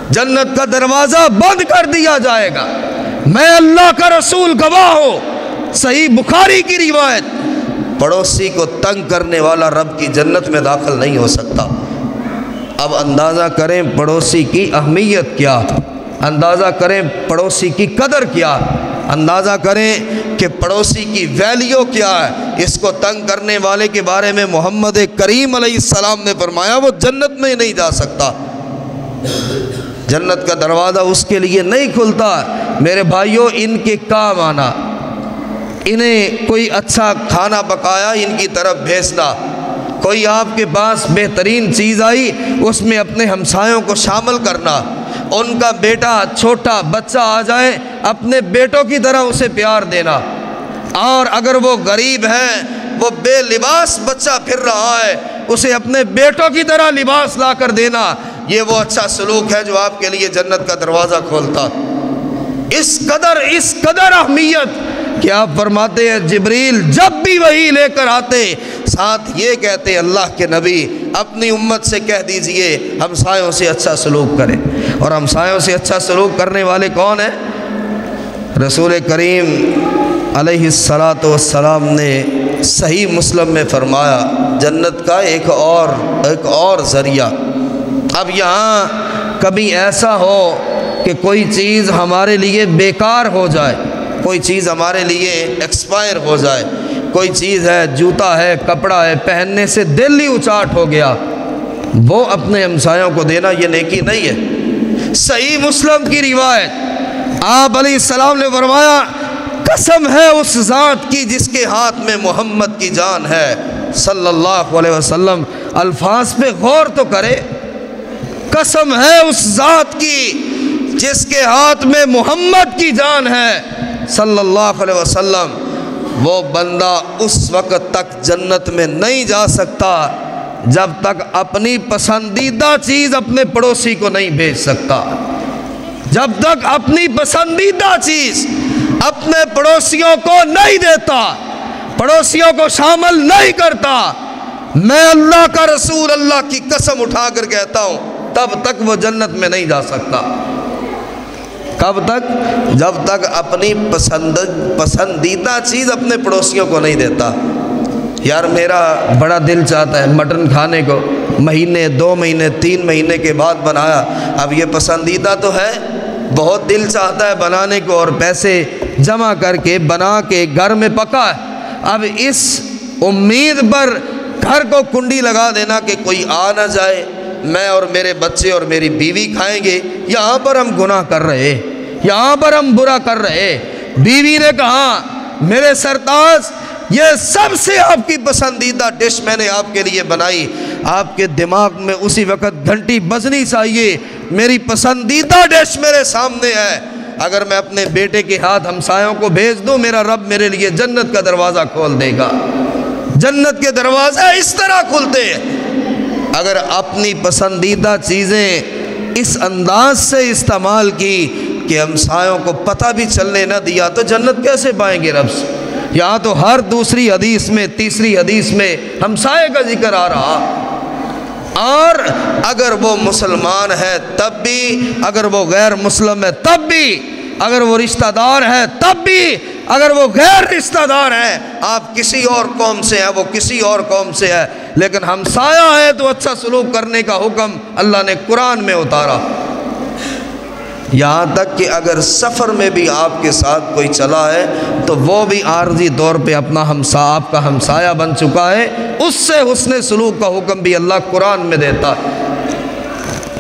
جنت کا دروازہ بند کر دیا جائے گا۔ میں اللہ کا رسول گواہ ہوں، صحیح بخاری کی روایت، پڑوسی کو تنگ کرنے والا رب کی جنت میں داخل نہیں ہو سکتا۔ اب اندازہ کریں پڑوسی کی اہمیت کیا، اندازہ کریں پڑوسی کی قدر کیا، اندازہ کریں کہ پڑوسی کی ویلیو کیا ہے۔ اس کو تنگ کرنے والے کے بارے میں محمد کریم علیہ السلام نے فرمایا وہ جنت میں نہیں جا سکتا، جنت کا دروازہ اس کے لیے نہیں کھلتا۔ میرے بھائیوں، ان کے کام آنا، انہیں کوئی اچھا کھانا پکایا ان کی طرف بھیجنا، کوئی آپ کے پاس بہترین چیز آئی اس میں اپنے ہمسایوں کو شامل کرنا، ان کا بیٹا چھوٹا بچہ آ جائے اپنے بیٹوں کی طرح اسے پیار دینا، اور اگر وہ غریب ہے وہ بے لباس بچہ پھر رہا ہے اسے اپنے بیٹوں کی طرح لباس لا کر دینا، یہ وہ اچھا سلوک ہے جو آپ کے لیے جنت کا دروازہ کھولتا۔ اس قدر اہمیت کہ آپ فرماتے ہیں جبریل جب بھی وحی لے کر آتے ساتھ یہ کہتے اللہ کے نبی اپنی امت سے کہہ دیجئے ہمسایوں سے اچھا سلوک کریں۔ اور ہمسایوں سے اچھا سلوک کرنے والے کون ہیں؟ رسول کریم علیہ السلام نے صحیح مسلم میں فرمایا جنت کا ایک اور ذریعہ اب یہاں کبھی ایسا ہو کہ کوئی چیز ہمارے لیے بیکار ہو جائے، کوئی چیز ہمارے لیے ایکسپائر ہو جائے، کوئی چیز ہے، جوتا ہے، کپڑا ہے، پہننے سے دل ہی اچاٹ ہو گیا، وہ اپنے ہمسایوں کو دینا یہ نیکی نہیں ہے۔ صحیح مسلم کی روایت، آپ علیہ السلام نے فرمایا قسم ہے اس ذات کی جس کے ہاتھ میں محمد کی جان ہے صلی اللہ علیہ وسلم۔ الفاظ پہ غور تو کرے، قسم ہے اس ذات کی جس کے ہاتھ میں محمد کی جان ہے صلی اللہ علیہ وسلم، وہ بندہ اس وقت تک جنت میں نہیں جا سکتا جب تک اپنی پسندیدہ چیز اپنے پڑوسی کو نہیں بھیج سکتا، جب تک اپنی پسندیدہ چیز اپنے پڑوسیوں کو نہیں دیتا، پڑوسیوں کو شامل نہیں کرتا۔ میں اللہ کا رسول اللہ کی قسم اٹھا کر کہتا ہوں تب تک وہ جنت میں نہیں جا سکتا۔ کب تک؟ جب تک اپنی پسندیدہ چیز اپنے پڑوسیوں کو نہیں دیتا۔ یار میرا بڑا دل چاہتا ہے مٹن کھانے کو، مہینے 2 مہینے 3 مہینے کے بعد بنایا، اب یہ پسندیدہ تو ہے، بہت دل چاہتا ہے بنانے کو اور پیسے جمع کر کے بنا کے گھر میں پکا ہے، اب اس امید پر گھر کو کنڈی لگا دینا کہ کوئی آ نہ جائے، میں اور میرے بچے اور میری بیوی کھائیں گے، یہاں پر ہم گناہ کر رہے، یہاں پر ہم برا کر رہے۔ بیوی نے کہا میرے سرتاج یہ سب سے آپ کی پسندیدہ ڈش میں نے آپ کے لیے بنائی، آپ کے دماغ میں اسی وقت گھنٹی بجنی چاہیے، میری پسندیدہ ڈش میرے سامنے ہے، اگر میں اپنے بیٹے کے ہاتھ ہمسایوں کو بھیج دوں میرا رب میرے لیے جنت کا دروازہ کھول دے گا۔ جنت کے دروازے اس طرح کھلتے ہیں۔ اگر اپنی پسندیدہ چیزیں اس انداز سے استعمال کی کہ ہمسایوں کو پتہ بھی چلنے نہ دیا تو جنت کیسے پائیں گے رب سے؟ یہاں تو ہر دوسری حدیث میں، تیسری حدیث میں ہمسائے کا ذکر آ رہا، اور اگر وہ مسلمان ہے تب بھی، اگر وہ غیر مسلم ہے تب بھی، اگر وہ رشتہ دار ہے تب بھی، اگر وہ غیر رشتہ دار ہے، آپ کسی اور قوم سے ہیں وہ کسی اور قوم سے ہے، لیکن ہمسایہ ہے تو اچھا سلوک کرنے کا حکم اللہ نے قرآن میں اتارا۔ یہاں تک کہ اگر سفر میں بھی آپ کے ساتھ کوئی چلا ہے تو وہ بھی عارضی طور پہ اپنا آپ کا ہمسایہ بن چکا ہے، اس سے حسن سلوک کا حکم بھی اللہ قرآن میں دیتا ہے۔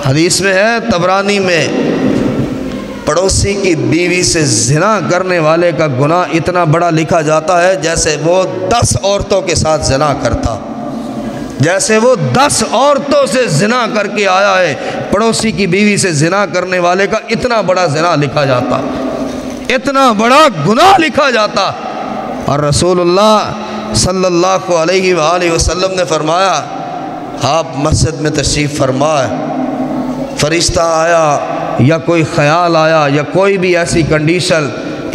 حدیث میں ہے طبرانی میں، پڑوسی کی بیوی سے زنا کرنے والے کا گناہ اتنا بڑا لکھا جاتا ہے جیسے وہ 10 عورتوں کے ساتھ زنا کرتا، جیسے وہ 10 عورتوں سے زنا کر کے آیا ہے، پڑوسی کی بیوی سے زنا کرنے والے کا اتنا بڑا زنا لکھا جاتا، اتنا بڑا گناہ لکھا جاتا۔ اور رسول اللہ صلی اللہ علیہ وآلہ وسلم نے فرمایا، آپ مسجد میں تشریف فرمائے، فرشتہ آیا یا کوئی خیال آیا یا کوئی بھی ایسی کنڈیشن،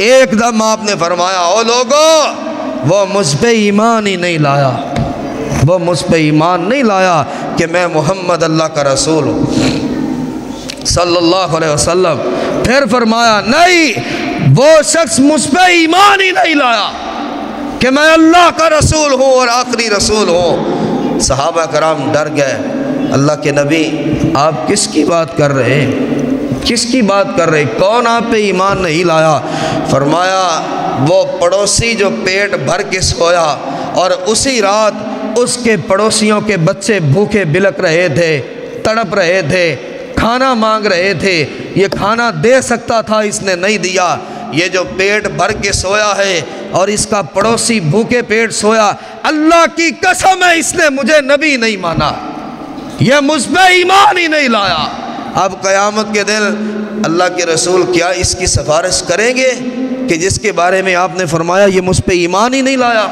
ایک دم آپ نے فرمایا او لوگو وہ مجھ پہ ایمان ہی نہیں لایا، وہ مجھ پہ ایمان نہیں لایا کہ میں محمد اللہ کا رسول ہوں صلی اللہ علیہ وسلم۔ پھر فرمایا نہیں، وہ شخص مجھ پہ ایمان ہی نہیں لایا کہ میں اللہ کا رسول ہوں اور آخری رسول ہوں۔ صحابہ کرام ڈر گئے، اللہ کے نبی آپ کس کی بات کر رہے ہیں، کس کی بات کر رہے، کون آپ پہ ایمان نہیں لایا؟ فرمایا وہ پڑوسی جو پیٹ بھر کے سویا اور اسی رات اس کے پڑوسیوں کے بچے بھوکے بلک رہے تھے، تڑپ رہے تھے، کھانا مانگ رہے تھے، یہ کھانا دے سکتا تھا اس نے نہیں دیا، یہ جو پیٹ بھر کے سویا ہے اور اس کا پڑوسی بھوکے پیٹ سویا، اللہ کی قسم ہے اس نے مجھے نبی نہیں مانا، یہ مجھ پہ ایمان ہی نہیں لایا۔ اب قیامت کے دن اللہ کے رسول کیا اس کی سفارش کریں گے کہ جس کے بارے میں آپ نے فرمایا یہ مجھ پہ ایمان ہی نہیں لایا؟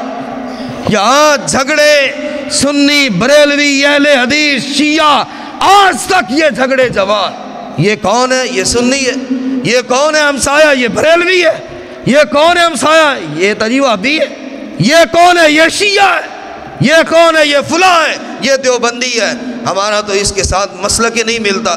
یہاں جھگڑے سنی بریلوی اہل حدیث شیعہ آج تک یہ جھگڑے جوان، یہ کون ہے؟ یہ سنی ہے، یہ کون ہے ہمسایہ؟ یہ بریلوی ہے، یہ کون ہے ہمسایہ؟ یہ تجویبی ہے، یہ کون ہے؟ یہ شیعہ ہے، یہ کون ہے؟ یہ فلاں ہے، یہ دیوبندی ہے۔ ہمارا تو اس کے ساتھ مسلک ہی نہیں ملتا،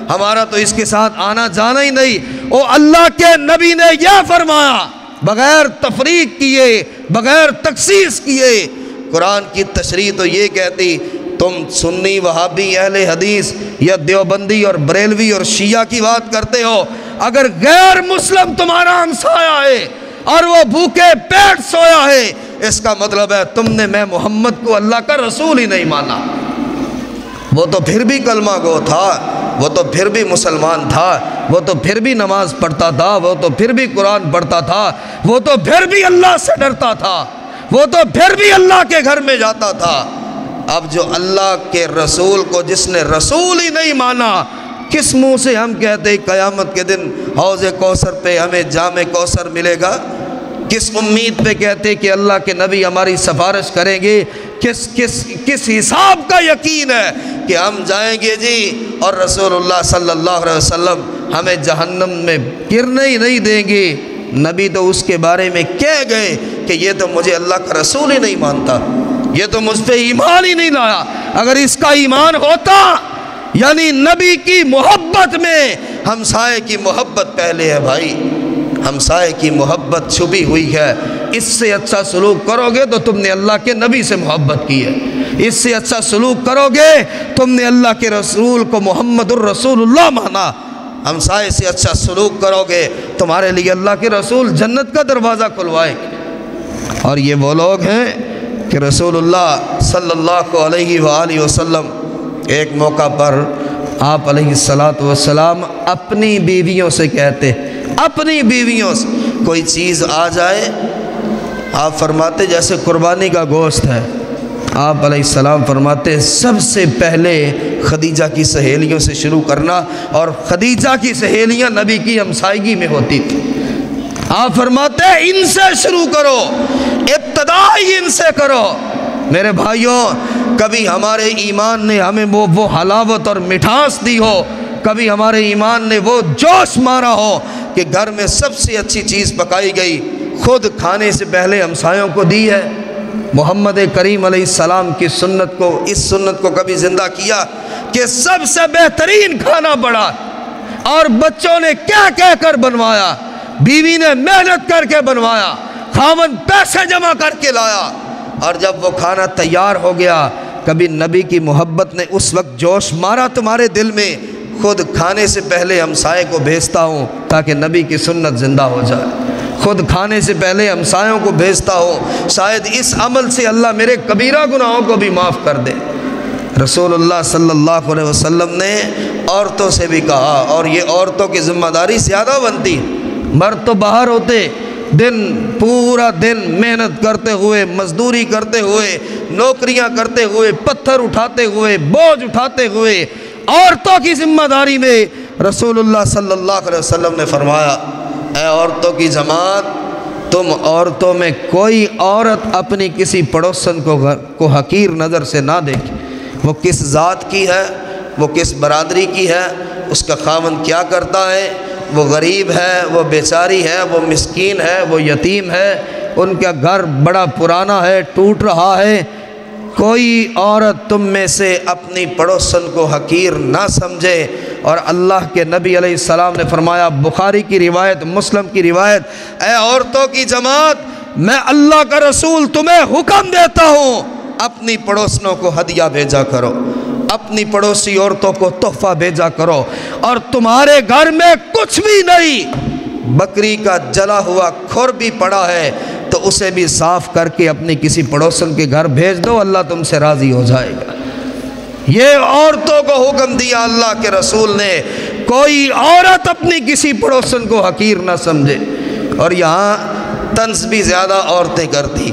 ہمارا تو اس کے ساتھ آنا جانا ہی نہیں۔ او اللہ کے نبی نے یہ فرمایا بغیر تفریق کیے، بغیر تخصیص کیے، قرآن کی تشریح تو یہ کہتی تم سنی وہابی اہل حدیث یا دیوبندی اور بریلوی اور شیعہ کی بات کرتے ہو، اگر غیر مسلم تمہارا ہمسایہ ہے اور وہ بھوکے پیٹ سویا ہے، اس کا مطلب ہے تم نے میں محمد کو اللہ کا رسول ہی نہیں مانا۔ وہ تو پھر بھی کلمہ گو تھا، وہ تو پھر بھی مسلمان تھا، وہ تو پھر بھی نماز پڑھتا تھا، وہ تو پھر بھی قرآن پڑھتا تھا، وہ تو پھر بھی اللہ سے ڈرتا تھا، وہ تو پھر بھی اللہ کے گھر میں جاتا تھا۔ اب جو اللہ کے رسول کو جس نے رسول ہی نہیں مانا، کس منہ سے ہم کہتے ہیں قیامت کے دن حوض کوثر پہ ہمیں جام کوثر ملے گا؟ کس امید پہ کہتے کہ اللہ کے نبی ہماری سفارش کریں گے؟ کس حساب کا یقین ہے کہ ہم جائیں گے جی اور رسول اللہ صلی اللہ علیہ وسلم ہمیں جہنم میں گرنے ہی نہیں دیں گے؟ نبی تو اس کے بارے میں کہہ گئے کہ یہ تو مجھے اللہ کا رسول ہی نہیں مانتا، یہ تو مجھ پہ ایمان ہی نہیں لایا۔ اگر اس کا ایمان ہوتا، یعنی نبی کی محبت میں ہمسائے کی محبت پہلے ہے بھائی، ہمسائے کی محبت چھپی ہوئی ہے۔ اس سے اچھا سلوک کرو گے تو تم نے اللہ کے نبی سے محبت کی ہے، اس سے اچھا سلوک کرو گے تم نے اللہ کے رسول کو محمد الرسول اللہ مانا، ہمسائے سے اچھا سلوک کرو گے تمہارے لیے اللہ کے رسول جنت کا دروازہ کھلوائے گے۔ اور یہ وہ لوگ ہیں کہ رسول اللہ صلی اللہ علیہ وآلہ وسلم ایک موقع پر آپ علیہ السلام اپنی بیویوں سے کہتے، اپنی بیویوں سے کوئی چیز آ جائے، آپ فرماتے جیسے قربانی کا گوشت ہے، آپ علیہ السلام فرماتے سب سے پہلے خدیجہ کی سہیلیوں سے شروع کرنا، اور خدیجہ کی سہیلیاں نبی کی ہمسائیگی میں ہوتی تھی۔ آپ فرماتے ان سے شروع کرو، ابتدا ہی ان سے کرو۔ میرے بھائیوں، کبھی ہمارے ایمان نے ہمیں وہ حلاوت اور مٹھاس دی ہو، کبھی ہمارے ایمان نے وہ جوش مارا ہو کہ گھر میں سب سے اچھی چیز پکائی گئی، خود کھانے سے پہلے ہمسایوں کو دی ہے۔ محمد کریم علیہ السلام کی سنت کو، اس سنت کو کبھی زندہ کیا کہ سب سے بہترین کھانا بڑا، اور بچوں نے کہہ کر بنوایا، بیوی نے محنت کر کے بنوایا، خاوند پیسے جمع کر کے لایا، اور جب وہ کھانا تیار ہو گیا، کبھی نبی کی محبت نے اس وقت جوش مارا تمہارے دل میں؟ خود کھانے سے پہلے ہمسائے کو بھیجتا ہوں تاکہ نبی کی سنت زندہ ہو جائے، خود کھانے سے پہلے ہمسایوں کو بھیجتا ہوں، شاید اس عمل سے اللہ میرے کبیرہ گناہوں کو بھی معاف کر دے۔ رسول اللہ صلی اللہ علیہ وسلم نے عورتوں سے بھی کہا، اور یہ عورتوں کی ذمہ داری زیادہ بنتی، مرد تو باہر ہوتے، پورا دن محنت کرتے ہوئے، مزدوری کرتے ہوئے، نوکریاں کرتے ہوئے، پتھر اٹھاتے ہوئے، بوجھ اٹھاتے ہوئے، عورتوں کی ذمہ داری میں رسول اللہ صلی اللہ علیہ وسلم نے فرمایا، اے عورتوں کی جماعت، تم عورتوں میں کوئی عورت اپنی کسی پڑوسن کو حقیر نظر سے نہ دیکھے، وہ کس ذات کی ہے، وہ کس برادری کی ہے، اس کا خاوند کیا کرتا ہے، وہ غریب ہے، وہ بیچاری ہے، وہ مسکین ہے، وہ یتیم ہے، ان کا گھر بڑا پرانا ہے، ٹوٹ رہا ہے۔ کوئی عورت تم میں سے اپنی پڑوسن کو حقیر نہ سمجھے۔ اور اللہ کے نبی علیہ السلام نے فرمایا، بخاری کی روایت، مسلم کی روایت، اے عورتوں کی جماعت، میں اللہ کا رسول تمہیں حکم دیتا ہوں، اپنی پڑوسنوں کو ہدیہ بھیجا کرو، اپنی پڑوسی عورتوں کو تحفہ بھیجا کرو، اور تمہارے گھر میں کچھ بھی نہیں، بکری کا جلا ہوا کھر بھی پڑا ہے تو اسے بھی صاف کر کے اپنی کسی پڑوسن کے گھر بھیج دو، اللہ تم سے راضی ہو جائے گا۔ یہ عورتوں کو حکم دیا اللہ کے رسول نے، کوئی عورت اپنی کسی پڑوسن کو حقیر نہ سمجھے۔ اور یہاں طنز بھی زیادہ عورتیں کرتی،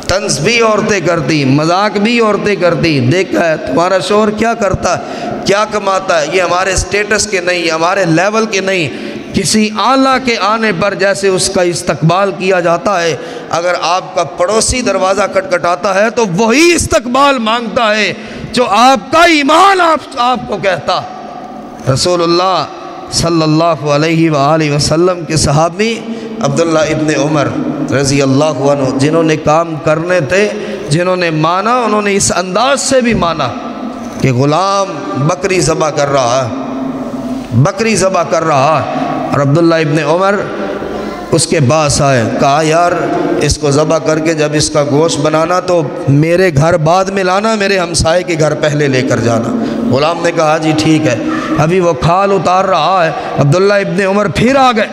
طنز بھی عورتیں کرتی، مذاق بھی عورتیں کرتی۔ دیکھا ہے تمہارا شوہر کیا کرتا ہے، کیا کماتا ہے، یہ ہمارے سٹیٹس کے نہیں، ہمارے لیول کے نہیں، کسی اعلیٰ کے آنے پر جیسے اس کا استقبال کیا جاتا ہے، اگر آپ کا پڑوسی دروازہ کھٹکھٹاتا ہے تو وہی استقبال مانگتا ہے جو آپ کا ایمان آپ کو کہتا۔ رسول اللہ صلی اللہ علیہ وآلہ وسلم کے صحابی عبداللہ ابن عمر رضی اللہ عنہ، جنہوں نے کام کرنے تھے، جنہوں نے مانا، انہوں نے اس انداز سے بھی مانا کہ غلام بکری ذبح کر رہا ہے، بکری ذبح کر رہا ہے، اور عبداللہ ابن عمر اس کے پاس آئے، کہا یار اس کو ذبح کر کے جب اس کا گوشت بنانا تو میرے گھر بعد میں لانا، میرے ہمسائے کے گھر پہلے لے کر جانا۔ غلام نے کہا جی ٹھیک ہے۔ ابھی وہ کھال اتار رہا ہے، عبداللہ ابن عمر پھر آ گئے،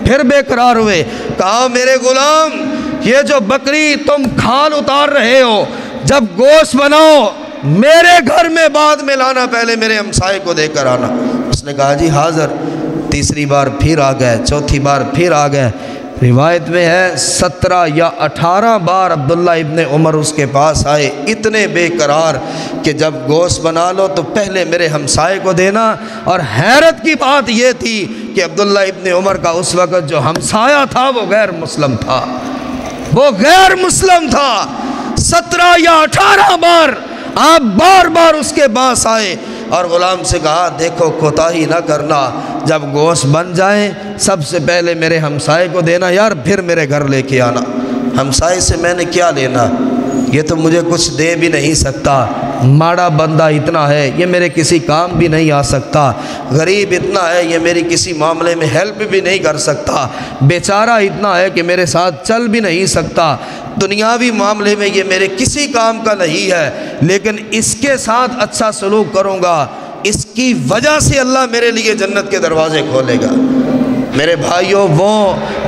پھر بے قرار ہوئے، کہا میرے غلام یہ جو بکری تم کھال اتار رہے ہو، جب گوشت بناؤ میرے گھر میں بعد میں لانا، پہلے میرے ہمسائے کو دے کر آنا۔ اس نے کہا جی حاضر۔ تیسری بار پھر آ گئے، چوتھی بار پھر آ گئے، روایت میں ہے 17 یا 18 بار عبداللہ ابن عمر اس کے پاس آئے، اتنے بے قرار کہ جب گوشت بنا لو تو پہلے میرے ہمسائے کو دینا۔ اور حیرت کی بات یہ تھی کہ عبداللہ ابن عمر کا اس وقت جو ہمسایہ تھا وہ غیر مسلم تھا، وہ غیر مسلم تھا۔ 17 یا 18 بار آپ بار بار اس کے پاس آئے اور غلام سے کہا دیکھو کوتاہی نہ کرنا، جب گوشت بن جائیں سب سے پہلے میرے ہمسائے کو دینا یار، پھر میرے گھر لے کے آنا۔ ہمسائے سے میں نے کیا لینا، یہ تو مجھے کچھ دے بھی نہیں سکتا، ماڑا بندہ اتنا ہے یہ میرے کسی کام بھی نہیں آ سکتا، غریب اتنا ہے یہ میری کسی معاملے میں ہیلپ بھی نہیں کر سکتا، بیچارہ اتنا ہے کہ میرے ساتھ چل بھی نہیں سکتا، دنیاوی معاملے میں یہ میرے کسی کام کا نہیں ہے، لیکن اس کے ساتھ اچھا سلوک کروں گا، اس کی وجہ سے اللہ میرے لیے جنت کے دروازے کھولے گا۔ میرے بھائیوں، وہ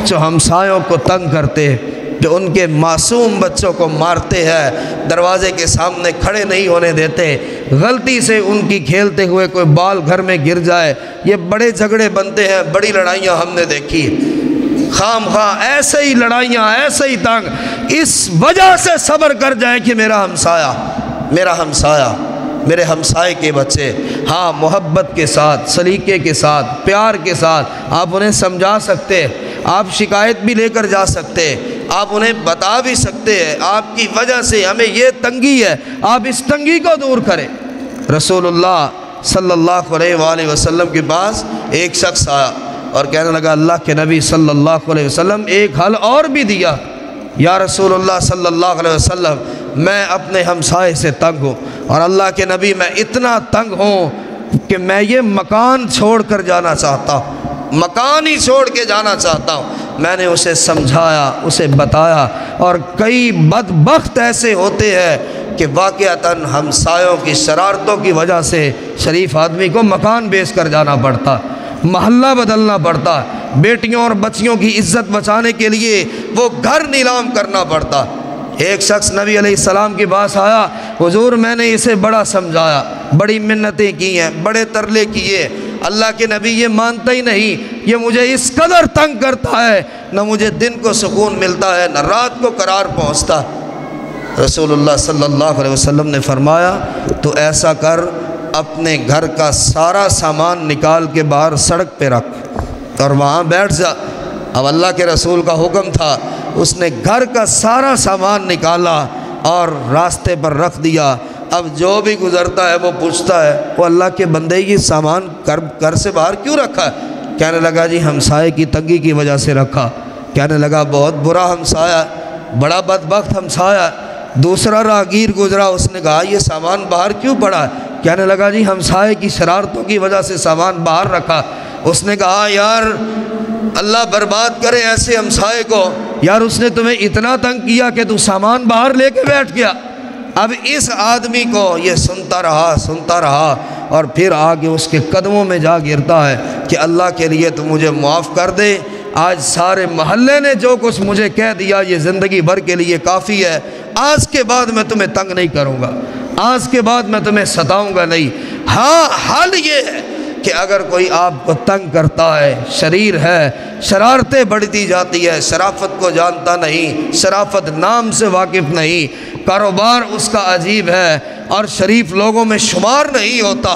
جو ہمسایوں کو تنگ کرتے، جو ان کے معصوم بچوں کو مارتے ہیں، دروازے کے سامنے کھڑے نہیں ہونے دیتے، غلطی سے ان کی کھیلتے ہوئے کوئی بال گھر میں گر جائے، یہ بڑے جھگڑے بنتے ہیں، بڑی لڑائیاں ہم نے دیکھی، خام خواہ ایسے ہی لڑائیاں، ایسے ہی تنگ، اس وجہ سے صبر کر جائے کہ میرا ہمسایہ میرے ہمسائے کے بچے، ہاں محبت کے ساتھ، سلیقے کے ساتھ، پیار کے ساتھ آپ انہیں سمجھا سکتے، آپ شکایت بھی لے کر جا سکتے، آپ انہیں بتا بھی سکتے ہیں آپ کی وجہ سے ہمیں یہ تنگی ہے، آپ اس تنگی کو دور کریں۔ رسول اللہ صلی اللہ علیہ وآلہ وسلم کے پاس ایک شخص آیا اور کہنے لگا اللہ کے نبی صلی اللہ علیہ وسلم ایک حل اور بھی دیا، یا رسول اللہ صلی اللہ علیہ وسلم میں اپنے ہمسائے سے تنگ ہوں، اور اللہ کے نبی میں اتنا تنگ ہوں کہ میں یہ مکان چھوڑ کر جانا چاہتا ہوں، مکان ہی چھوڑ کے جانا چاہتا ہوں۔ میں نے اسے سمجھایا، اسے بتایا، اور کئی بدبخت ایسے ہوتے ہیں کہ واقعتاً ہمسایوں کی شرارتوں کی وجہ سے شریف آدمی کو مکان بیچ کر جانا پڑتا، محلہ بدلنا پڑتا، بیٹیوں اور بچیوں کی عزت بچانے کے لیے وہ گھر نیلام کرنا پڑتا۔ ایک شخص نبی علیہ السلام کے پاس آیا، حضور میں نے اسے بڑا سمجھایا، بڑی منتیں کی ہیں، بڑے ترلے کیے، اللہ کے نبی یہ مانتا ہی نہیں، یہ مجھے اس قدر تنگ کرتا ہے، نہ مجھے دن کو سکون ملتا ہے نہ رات کو قرار پہنچتا۔ رسول اللہ صلی اللہ علیہ وسلم نے فرمایا تو ایسا کر، اپنے گھر کا سارا سامان نکال کے باہر سڑک پہ رکھ اور وہاں بیٹھ جا۔ اب اللہ کے رسول کا حکم تھا، اس نے گھر کا سارا سامان نکالا اور راستے پر رکھ دیا۔ اب جو بھی گزرتا ہے وہ پوچھتا ہے وہ اللہ کے بندے یہ سامان گھر سے باہر کیوں رکھا ہے؟ کہنے لگا جی ہمسائے کی تنگی کی وجہ سے رکھا۔ کہنے لگا بہت برا ہمسایہ، بڑا بدبخت ہمسایہ۔ دوسرا راہگیر گزرا، اس نے کہا یہ سامان باہر کیوں پڑا ہے؟ کہنے لگا جی ہمسائے کی شرارتوں کی وجہ سے سامان باہر رکھا۔ اس نے کہا یار اللہ برباد کرے ایسے ہمسائے کو، یار اس نے تمہیں اتنا تنگ کیا کہ تو سامان باہر لے کے بیٹھ گیا۔ اب اس آدمی کو یہ سنتا رہا اور پھر آگے اس کے قدموں میں جا گرتا ہے کہ اللہ کے لیے تو مجھے معاف کر دے، آج سارے محلے نے جو کچھ مجھے کہہ دیا یہ زندگی بھر کے لیے کافی ہے، آج کے بعد میں تمہیں تنگ نہیں کروں گا، آج کے بعد میں تمہیں ستاؤں گا نہیں۔ ہاں حل یہ ہے کہ اگر کوئی آپ کو تنگ کرتا ہے، شریر ہے، شرارتیں بڑھتی جاتی ہے، شرافت کو جانتا نہیں، شرافت نام سے واقف نہیں، کاروبار اس کا عجیب ہے اور شریف لوگوں میں شمار نہیں ہوتا،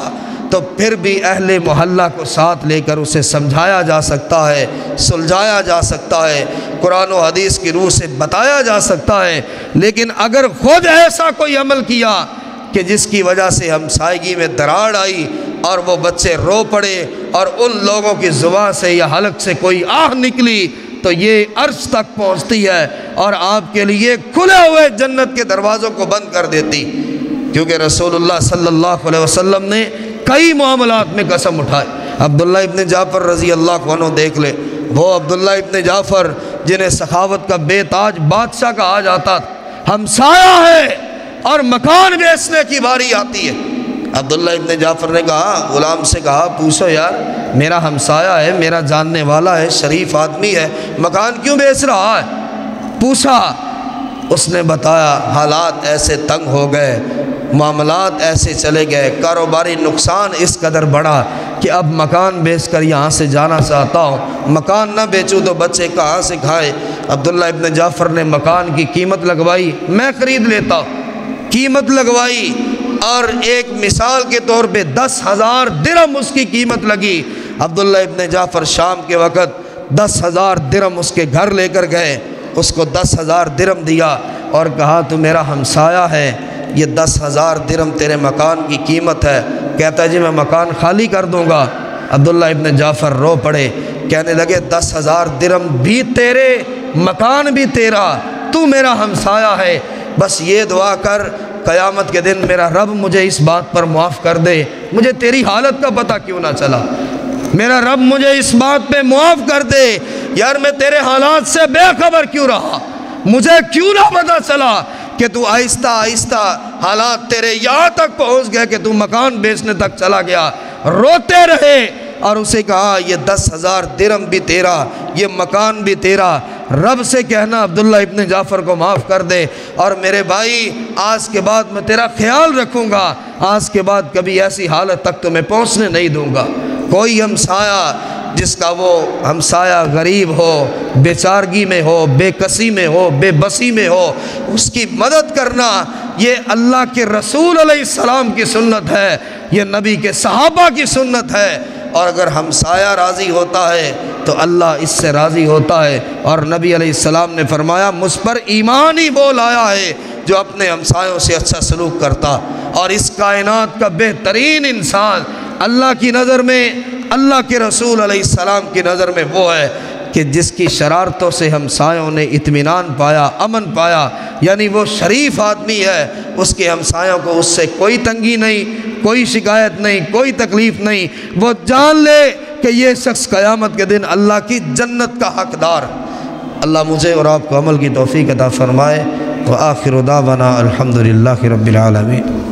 تو پھر بھی اہل محلہ کو ساتھ لے کر اسے سمجھایا جا سکتا ہے، سلجھایا جا سکتا ہے، قرآن و حدیث کی روح سے بتایا جا سکتا ہے۔ لیکن اگر خود ایسا کوئی عمل کیا کہ جس کی وجہ سے ہمسائیگی میں دراڑ آئی اور وہ بچے رو پڑے اور ان لوگوں کی زبان سے یا حلق سے کوئی آہ نکلی تو یہ عرش تک پہنچتی ہے اور آپ کے لیے کھلے ہوئے جنت کے دروازوں کو بند کر دیتی، کیونکہ رسول اللہ صلی اللہ علیہ وسلم نے کئی معاملات میں قسم اٹھائے۔ عبداللہ ابن جعفر رضی اللہ عنہ دیکھ لے، وہ عبداللہ ابن جعفر جنہیں سخاوت کا بے تاج بادشاہ کہا جاتا تھا، ہمسایہ ہے اور مکان بیچنے کی باری آتی ہے۔ عبداللہ ابن جعفر نے کہا، غلام سے کہا، پوچھو یار، میرا ہمسایہ ہے، میرا جاننے والا ہے، شریف آدمی ہے، مکان کیوں بیچ رہا ہے؟ پوچھا، اس نے بتایا حالات ایسے تنگ ہو گئے، معاملات ایسے چلے گئے، کاروباری نقصان اس قدر بڑھا کہ اب مکان بیچ کر یہاں سے جانا چاہتا ہوں، مکان نہ بیچوں تو بچے کہاں سے کھائے۔ عبداللہ ابن جعفر نے مکان کی قیمت لگوائی، میں خرید لیتا ہوں، قیمت لگوائی، اور ایک مثال کے طور پہ 10,000 درہم اس کی قیمت لگی۔ عبداللہ ابن جعفر شام کے وقت 10,000 درہم اس کے گھر لے کر گئے، اس کو 10,000 درہم دیا اور کہا تو میرا ہمسایہ ہے، یہ 10,000 درہم تیرے مکان کی قیمت ہے۔ کہتا ہے جی میں مکان خالی کر دوں گا۔ عبداللہ ابن جعفر رو پڑے، کہنے لگے 10,000 درہم بھی تیرے، مکان بھی تیرا، تو میرا ہمسایہ ہے، بس یہ دعا کر قیامت کے دن میرا رب مجھے اس بات پر معاف کر دے، مجھے تیری حالت کا پتہ کیوں نہ چلا، میرا رب مجھے اس بات پہ معاف کر دے، یار میں تیرے حالات سے بے خبر کیوں رہا، مجھے کیوں نہ پتہ چلا کہ تو آہستہ آہستہ حالات تیرے یہاں تک پہنچ گئے کہ تو مکان بیچنے تک چلا گیا۔ روتے رہے اور اسے کہا یہ 10,000 درہم بھی تیرا، یہ مکان بھی تیرا، رب سے کہنا عبداللہ ابن جعفر کو معاف کر دے، اور میرے بھائی آج کے بعد میں تیرا خیال رکھوں گا، آج کے بعد کبھی ایسی حالت تک تو میں پہنچنے نہیں دوں گا۔ کوئی ہمسایہ جس کا وہ ہمسایہ غریب ہو، بیچارگی میں ہو، بے کسی میں ہو، بے بسی میں ہو، اس کی مدد کرنا یہ اللہ کے رسول علیہ السلام کی سنت ہے، یہ نبی کے صحابہ کی سنت ہے، اور اگر ہمسایہ راضی ہوتا ہے تو اللہ اس سے راضی ہوتا ہے، اور نبی علیہ السلام نے فرمایا مجھ پر ایمان ہی وہ لایا ہے جو اپنے ہمسایوں سے اچھا سلوک کرتا، اور اس کائنات کا بہترین انسان اللہ کی نظر میں، اللہ کے رسول علیہ السلام کی نظر میں وہ ہے کہ جس کی شرارتوں سے ہمسایوں نے اطمینان پایا، امن پایا، یعنی وہ شریف آدمی ہے، اس کے ہمسایوں کو اس سے کوئی تنگی نہیں، کوئی شکایت نہیں، کوئی تکلیف نہیں، وہ جان لے کہ یہ شخص قیامت کے دن اللہ کی جنت کا حقدار۔ اللہ مجھے اور آپ کو عمل کی توفیق عطا فرمائے۔ وآخر دعوانا الحمدللہ رب العالمین۔